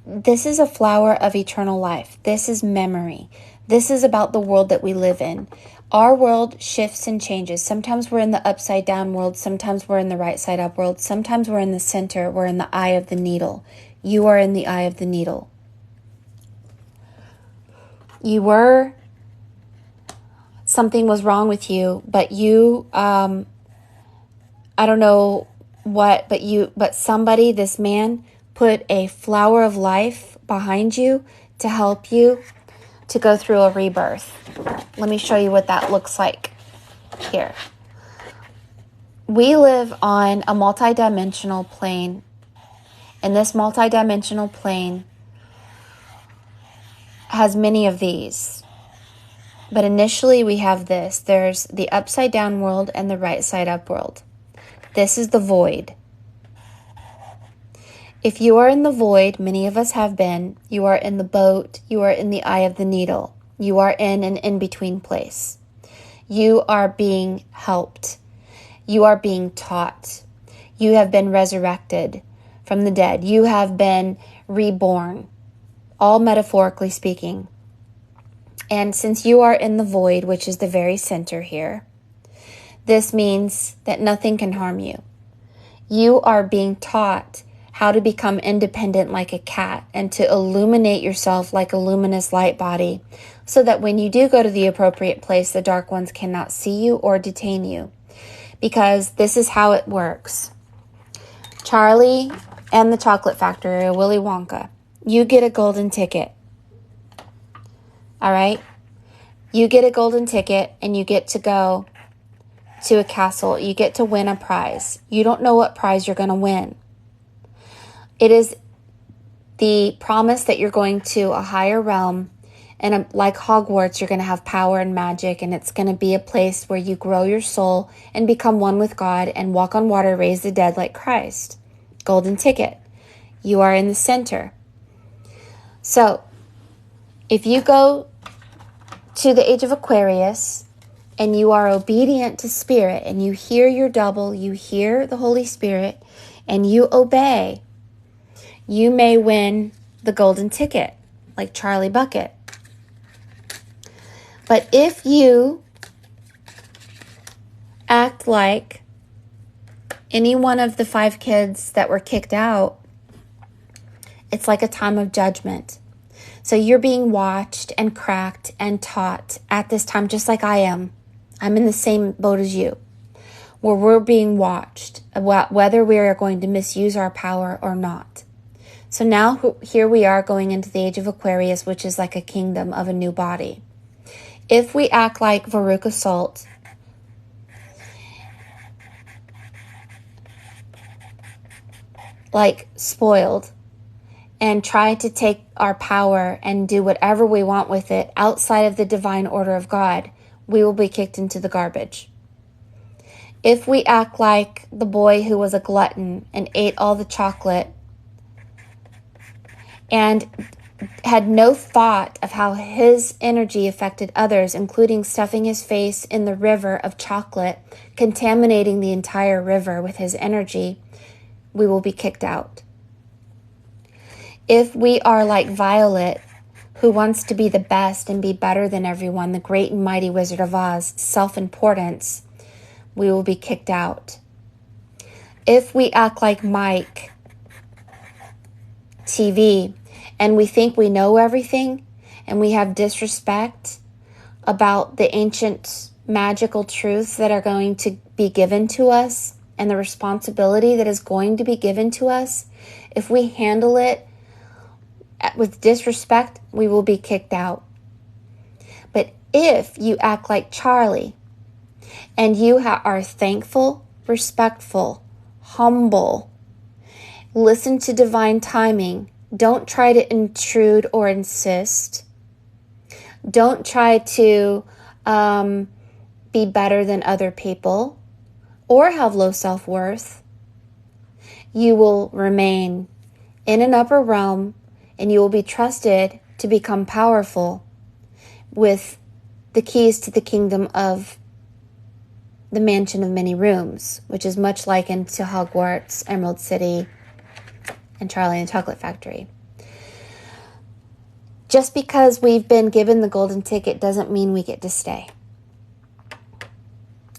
This is a flower of eternal life. This is memory. This is about the world that we live in. Our world shifts and changes. Sometimes we're in the upside down world. Sometimes we're in the right side up world. Sometimes we're in the center. We're in the eye of the needle. You are in the eye of the needle. Something was wrong with you, but you, I don't know what, but somebody, this man, put a flower of life behind you to help you to go through a rebirth. Let me show you what that looks like here. We live on a multidimensional plane, and this multidimensional plane has many of these. But initially we have this. There's the upside down world and the right side up world. This is the void. If you are in the void, many of us have been, you are in the boat, you are in the eye of the needle. You are in an in-between place. You are being helped. You are being taught. You have been resurrected from the dead. You have been reborn, all metaphorically speaking. And since you are in the void, which is the very center here, this means that nothing can harm you. You are being taught how to become independent like a cat and to illuminate yourself like a luminous light body so that when you do go to the appropriate place, the dark ones cannot see you or detain you. Because this is how it works. Charlie and the Chocolate Factory, or Willy Wonka, you get a golden ticket. All right? You get a golden ticket and you get to go to a castle. You get to win a prize. You don't know what prize you're going to win. It is the promise that you're going to a higher realm, and like Hogwarts, you're going to have power and magic, and it's going to be a place where you grow your soul and become one with God and walk on water, raise the dead like Christ. Golden ticket. You are in the center. So, if you go to the age of Aquarius and you are obedient to Spirit and you hear your double, you hear the Holy Spirit, and you obey, you may win the golden ticket, like Charlie Bucket. But if you act like any one of the 5 kids that were kicked out, it's like a time of judgment. So you're being watched and cracked and taught at this time, just like I am. I'm in the same boat as you, where we're being watched, whether we are going to misuse our power or not. So now here we are going into the age of Aquarius, which is like a kingdom of a new body. If we act like Veruca Salt, like spoiled, and try to take our power and do whatever we want with it outside of the divine order of God, we will be kicked into the garbage. If we act like the boy who was a glutton and ate all the chocolate and had no thought of how his energy affected others, including stuffing his face in the river of chocolate, contaminating the entire river with his energy, we will be kicked out. If we are like Violet, who wants to be the best and be better than everyone, the great and mighty Wizard of Oz, self-importance, we will be kicked out. If we act like Mike TV and we think we know everything and we have disrespect about the ancient magical truths that are going to be given to us and the responsibility that is going to be given to us, if we handle it with disrespect, we will be kicked out. But if you act like Charlie and you are thankful, respectful, humble, listen to divine timing, don't try to intrude or insist, don't try to be better than other people or have low self-worth, you will remain in an upper realm and you will be trusted to become powerful with the keys to the kingdom of the Mansion of Many Rooms, which is much likened to Hogwarts, Emerald City, and Charlie and the Chocolate Factory. Just because we've been given the golden ticket doesn't mean we get to stay.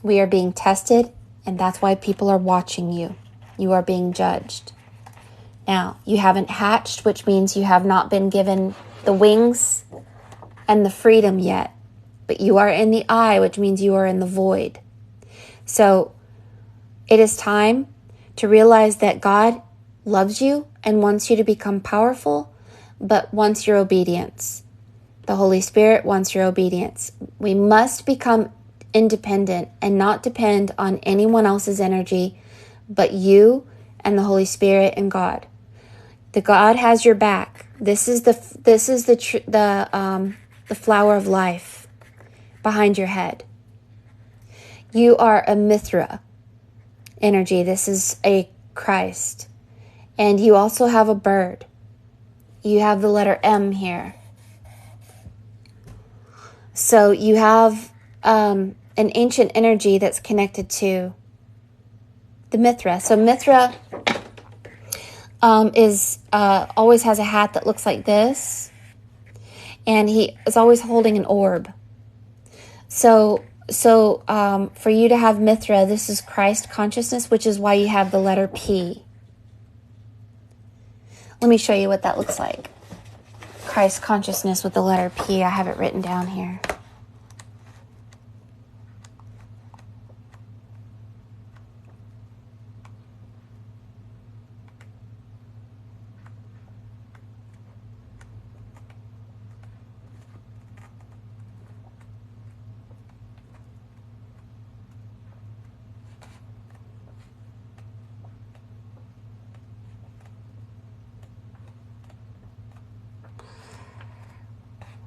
We are being tested, and that's why people are watching you. You are being judged. Now, you haven't hatched, which means you have not been given the wings and the freedom yet. But you are in the eye, which means you are in the void. So, it is time to realize that God loves you and wants you to become powerful, but wants your obedience. The Holy Spirit wants your obedience. We must become independent and not depend on anyone else's energy, but you and the Holy Spirit and God. The God has your back. This is the flower of life behind your head. You are a Mithra energy. This is a Christ. And you also have a bird. You have the letter M here. So you have an ancient energy that's connected to the Mithra. So Mithra is always has a hat that looks like this, and he is always holding an orb. So for you to have Mithra, this is Christ consciousness, which is why you have the letter P. Let me show you what that looks like. Christ consciousness with the letter P. I have it written down here.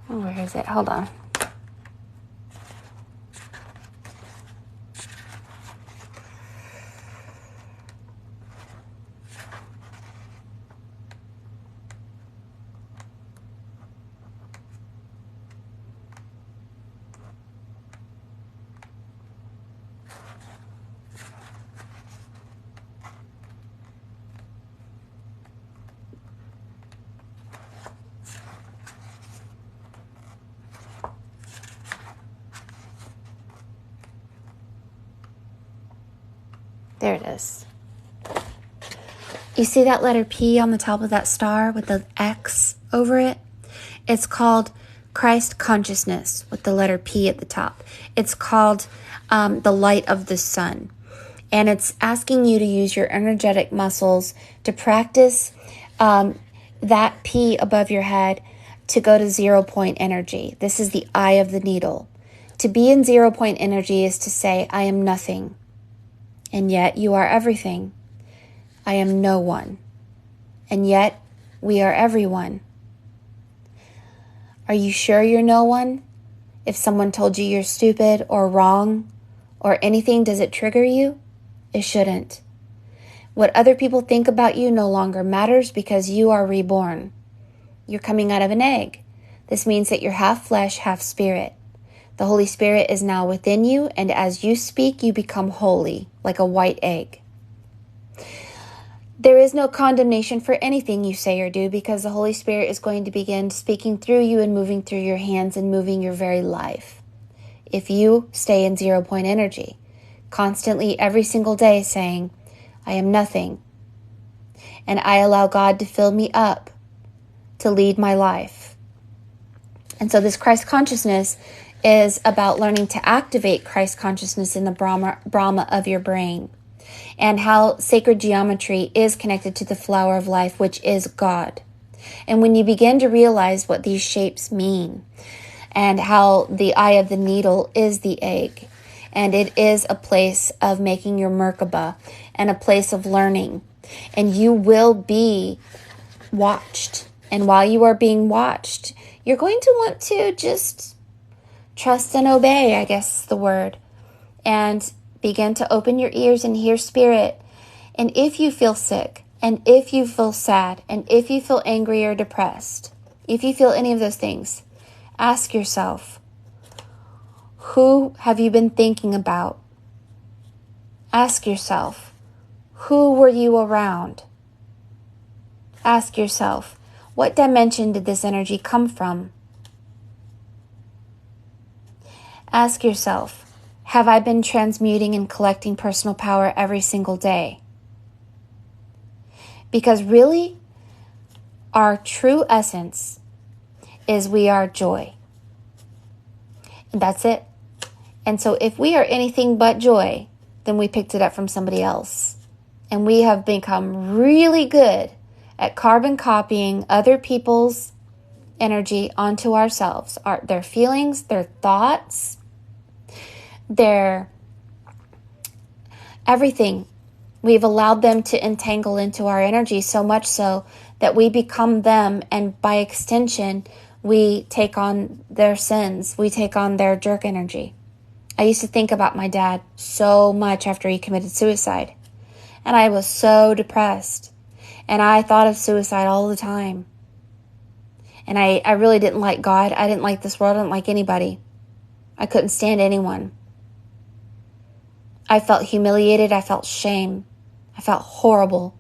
Oh, where is it? Hold on. There it is. You see that letter P on the top of that star with the X over it? It's called Christ consciousness with the letter P at the top. It's called the light of the sun. And it's asking you to use your energetic muscles to practice that P above your head to go to 0 point energy. This is the eye of the needle. To be in 0 point energy is to say, I am nothing. And yet you are everything. I am no one. And yet we are everyone. Are you sure you're no one? If someone told you you're stupid or wrong or anything, does it trigger you? It shouldn't. What other people think about you no longer matters because you are reborn. You're coming out of an egg. This means that you're half flesh, half spirit. The Holy Spirit is now within you, and as you speak, you become holy, like a white egg. There is no condemnation for anything you say or do, because the Holy Spirit is going to begin speaking through you and moving through your hands and moving your very life. If you stay in 0 point energy, constantly every single day saying, I am nothing, and I allow God to fill me up to lead my life. And so this Christ consciousness is about learning to activate Christ consciousness in the Brahma of your brain, and how sacred geometry is connected to the flower of life, which is God. And when you begin to realize what these shapes mean, and how the eye of the needle is the egg, and it is a place of making your Merkaba and a place of learning, and you will be watched. And while you are being watched, you're going to want to just trust and obey, I guess is the word, and begin to open your ears and hear spirit. And if you feel sick, and if you feel sad, and if you feel angry or depressed, if you feel any of those things, ask yourself, who have you been thinking about? Ask yourself, who were you around? Ask yourself, what dimension did this energy come from? Ask yourself, have I been transmuting and collecting personal power every single day? Because really, our true essence is we are joy. And that's it. And so if we are anything but joy, then we picked it up from somebody else. And we have become really good at carbon copying other people's energy onto ourselves, their feelings, their thoughts, their everything. We've allowed them to entangle into our energy, so much so that we become them, and by extension, we take on their sins. We take on their jerk energy. I used to think about my dad so much after he committed suicide, and I was so depressed, and I thought of suicide all the time. And I really didn't like God. I didn't like this world. I didn't like anybody. I couldn't stand anyone. I felt humiliated. I felt shame. I felt horrible.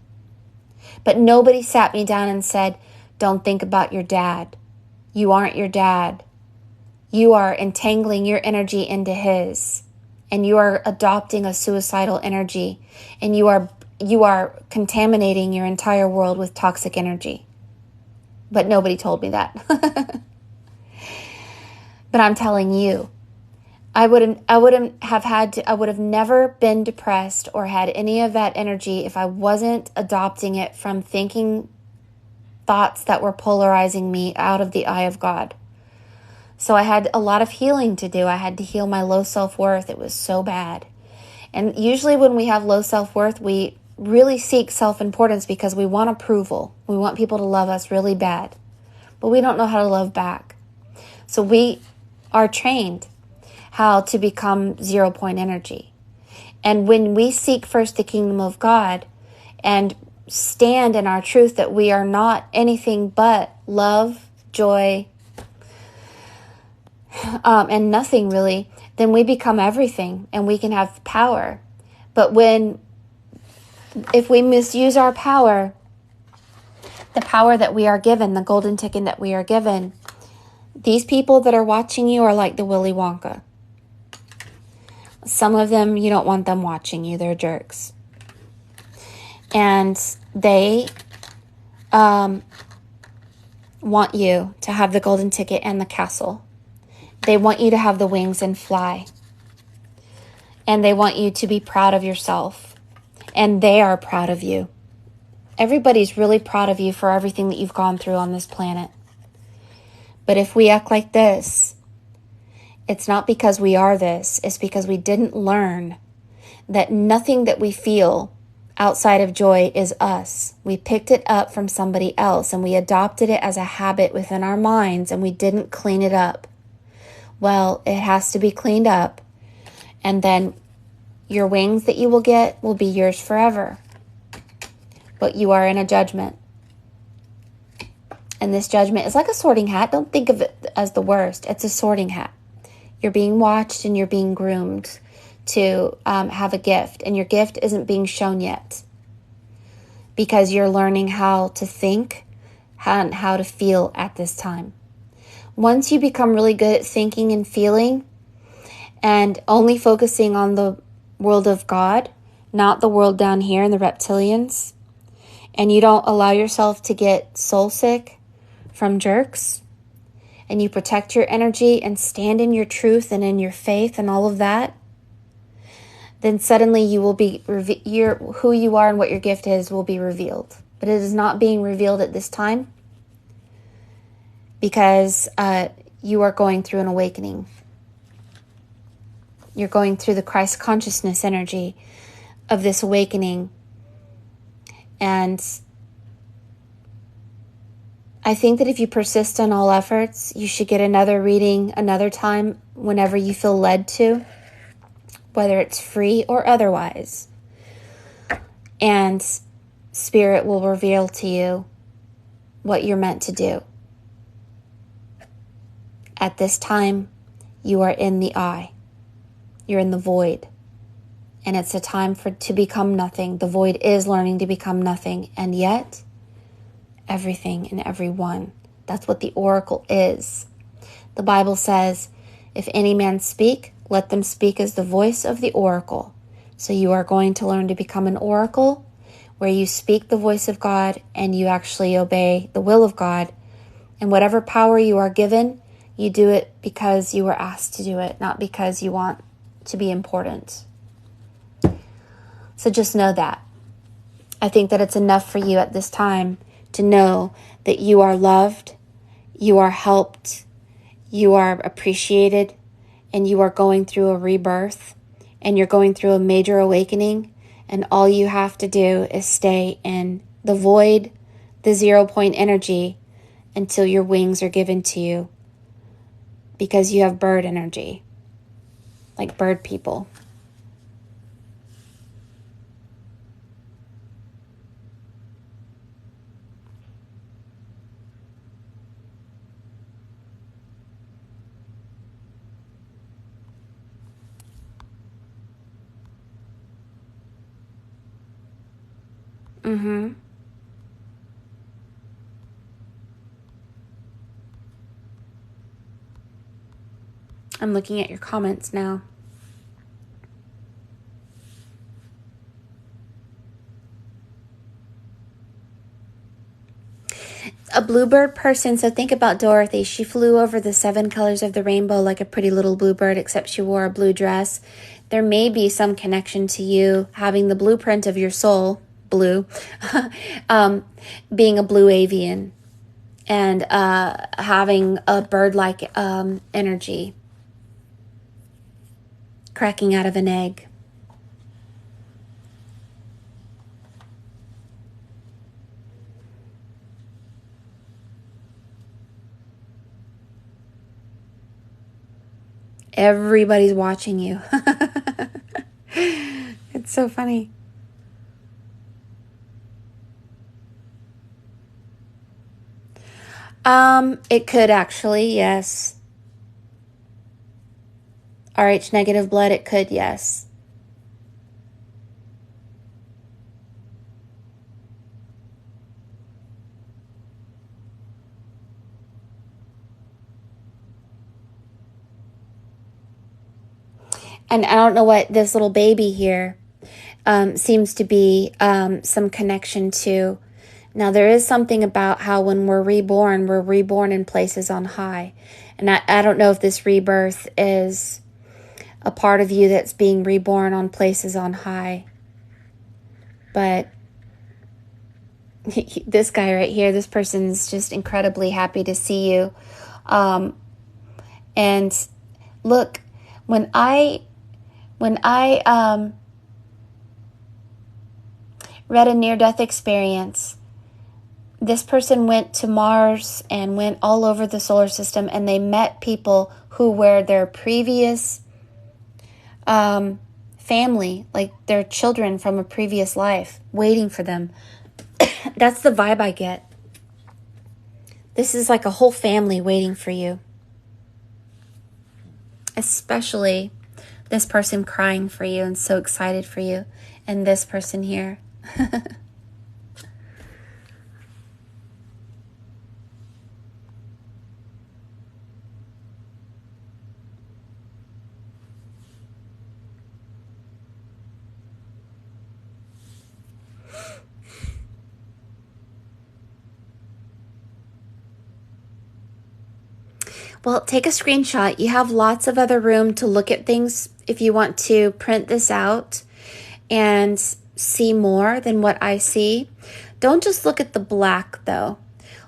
But nobody sat me down and said, don't think about your dad. You aren't your dad. You are entangling your energy into his, and you are adopting a suicidal energy, and you are contaminating your entire world with toxic energy. But nobody told me that. But I'm telling you, I would have never been depressed or had any of that energy if I wasn't adopting it from thinking thoughts that were polarizing me out of the eye of God. So I had a lot of healing to do. I had to heal my low self-worth. It was so bad. And usually when we have low self-worth, we really seek self-importance because we want approval. We want people to love us really bad. But we don't know how to love back. So we are trained how to become 0 point energy. And when we seek first the kingdom of God and stand in our truth that we are not anything but love, joy, and nothing really, then we become everything and we can have power. But if we misuse our power, the power that we are given, the golden ticket that we are given, these people that are watching you are like the Willy Wonka. Some of them, you don't want them watching you. They're jerks. And they want you to have the golden ticket and the castle. They want you to have the wings and fly. And they want you to be proud of yourself. And they are proud of you. Everybody's really proud of you for everything that you've gone through on this planet. But if we act like this, it's not because we are this. It's because we didn't learn that nothing that we feel outside of joy is us. We picked it up from somebody else and we adopted it as a habit within our minds and we didn't clean it up. Well, it has to be cleaned up, and then your wings that you will get will be yours forever. But you are in a judgment. And this judgment is like a sorting hat. Don't think of it as the worst. It's a sorting hat. You're being watched and you're being groomed to have a gift. And your gift isn't being shown yet because you're learning how to think and how to feel at this time. Once you become really good at thinking and feeling and only focusing on the world of God, not the world down here in the reptilians, and you don't allow yourself to get soul sick from jerks, and you protect your energy and stand in your truth and in your faith and all of that, then suddenly you will be who you are and what your gift is will be revealed. But it is not being revealed at this time because you are going through an awakening. You're going through the Christ consciousness energy of this awakening. And I think that if you persist on all efforts, you should get another reading another time whenever you feel led to, whether it's free or otherwise. And Spirit will reveal to you what you're meant to do. At this time, you are in the eye. You're in the void. And it's a time to become nothing. The void is learning to become nothing. And yet, everything and everyone. That's what the oracle is. The Bible says, if any man speak, let them speak as the voice of the oracle. So you are going to learn to become an oracle where you speak the voice of God and you actually obey the will of God. And whatever power you are given, you do it because you were asked to do it, not because you want to be important. So just know that. I think that it's enough for you at this time to know that you are loved, you are helped, you are appreciated, and you are going through a rebirth, and you're going through a major awakening, and all you have to do is stay in the void, the 0 point energy, until your wings are given to you, because you have bird energy, like bird people. I'm looking at your comments now. A bluebird person, so think about Dorothy. She flew over the 7 colors of the rainbow like a pretty little bluebird, except she wore a blue dress. There may be some connection to you having the blueprint of your soul, blue, being a blue avian and having a bird-like energy cracking out of an egg. Everybody's watching you. It's so funny. It could actually, yes. Rh negative blood, it could, yes. And I don't know what this little baby here seems to be some connection to. Now, there is something about how when we're reborn in places on high. And I don't know if this rebirth is a part of you that's being reborn on places on high. But this guy right here, this person's just incredibly happy to see you. And look, when I read a near-death experience, this person went to Mars and went all over the solar system, and they met people who were their previous family, like their children from a previous life, waiting for them. That's the vibe I get. This is like a whole family waiting for you. Especially this person crying for you and so excited for you, and this person here. Well, take a screenshot. You have lots of other room to look at things if you want to print this out and see more than what I see. Don't just look at the black, though.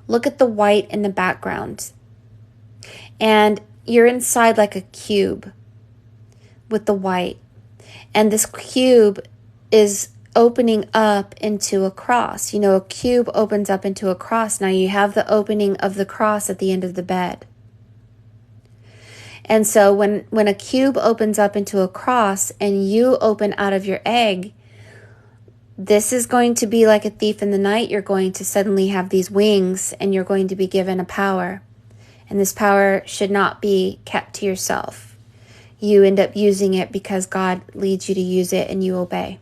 Look at the white in the background. And you're inside like a cube with the white. And this cube is opening up into a cross. You know, a cube opens up into a cross. Now you have the opening of the cross at the end of the bed. And so when a cube opens up into a cross and you open out of your egg, this is going to be like a thief in the night. You're going to suddenly have these wings and you're going to be given a power. And this power should not be kept to yourself. You end up using it because God leads you to use it and you obey.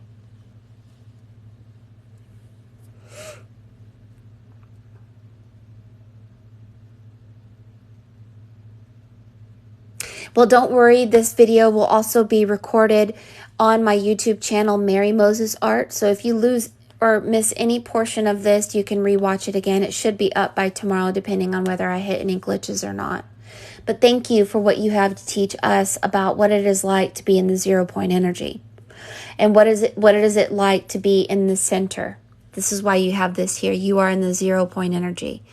Well, don't worry. This video will also be recorded on my YouTube channel, Mary Moses Art. So if you lose or miss any portion of this, you can rewatch it again. It should be up by tomorrow, depending on whether I hit any glitches or not. But thank you for what you have to teach us about what it is like to be in the 0 point energy. And what is it like to be in the center? This is why you have this here. You are in the 0 point energy.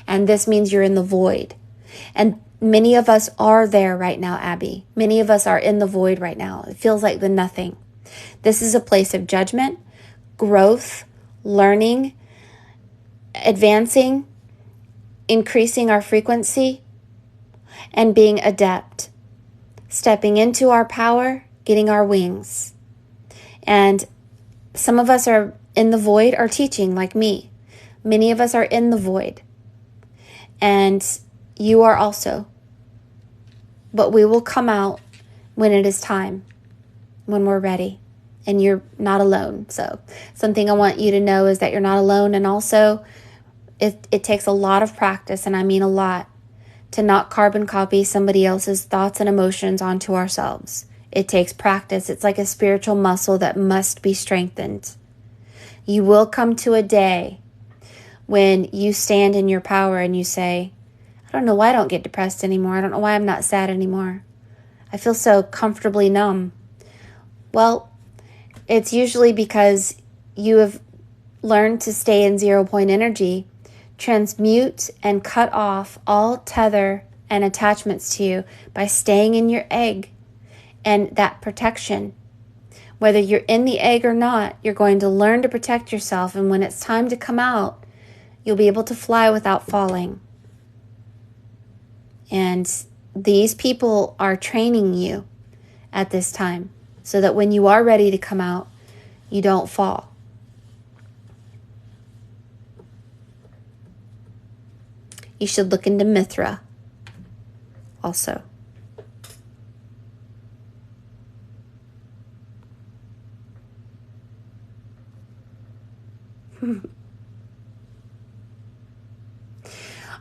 And this means you're in the void. And many of us are there right now, Abby. Many of us are in the void right now. It feels like the nothing. This is a place of judgment, growth, learning, advancing, increasing our frequency, and being adept. Stepping into our power, getting our wings. And some of us are in the void are teaching, like me. Many of us are in the void. And you are also. But we will come out when it is time, when we're ready, and you're not alone. So something I want you to know is that you're not alone. And also it takes a lot of practice, and I mean a lot, to not carbon copy somebody else's thoughts and emotions onto ourselves. It takes practice. It's like a spiritual muscle that must be strengthened. You will come to a day when you stand in your power and you say, I don't know why I don't get depressed anymore. I don't know why I'm not sad anymore. I feel so comfortably numb. Well, it's usually because you have learned to stay in 0 point energy, transmute and cut off all tether and attachments to you by staying in your egg and that protection. Whether you're in the egg or not, you're going to learn to protect yourself. And when it's time to come out, you'll be able to fly without falling. And these people are training you at this time so that when you are ready to come out, you don't fall. You should look into Mithra also.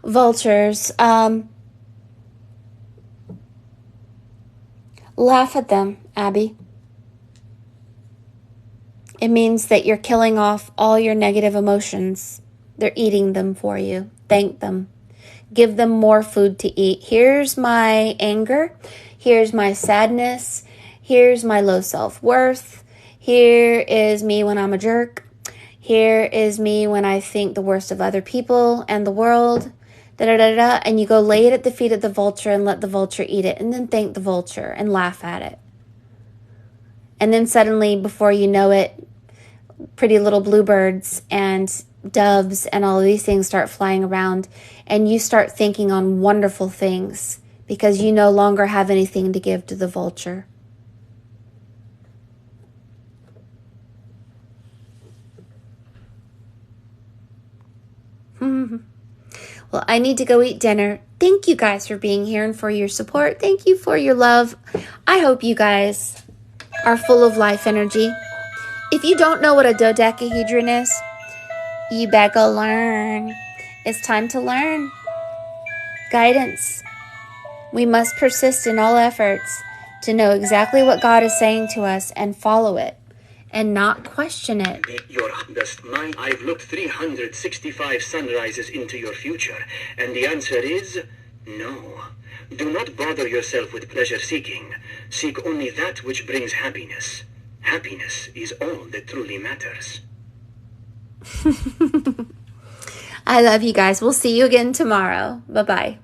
Vultures. Laugh at them, Abby. It means that you're killing off all your negative emotions. They're eating them for you. Thank them. Give them more food to eat. Here's my anger. Here's my sadness. Here's my low self-worth. Here is me when I'm a jerk. Here is me when I think the worst of other people and the world. Da-da-da-da. And you go lay it at the feet of the vulture and let the vulture eat it. And then thank the vulture and laugh at it. And then suddenly, before you know it, pretty little bluebirds and doves and all of these things start flying around. And you start thinking on wonderful things because you no longer have anything to give to the vulture. Well, I need to go eat dinner. Thank you guys for being here and for your support. Thank you for your love. I hope you guys are full of life energy. If you don't know what a dodecahedron is, you better go learn. It's time to learn. Guidance. We must persist in all efforts to know exactly what God is saying to us and follow it and not question it. Your best mind. I've looked 365 sunrises into your future, and the answer is no. Do not bother yourself with pleasure seeking. Seek only that which brings happiness. Happiness is all that truly matters. I love you guys. We'll see you again tomorrow. Bye-bye.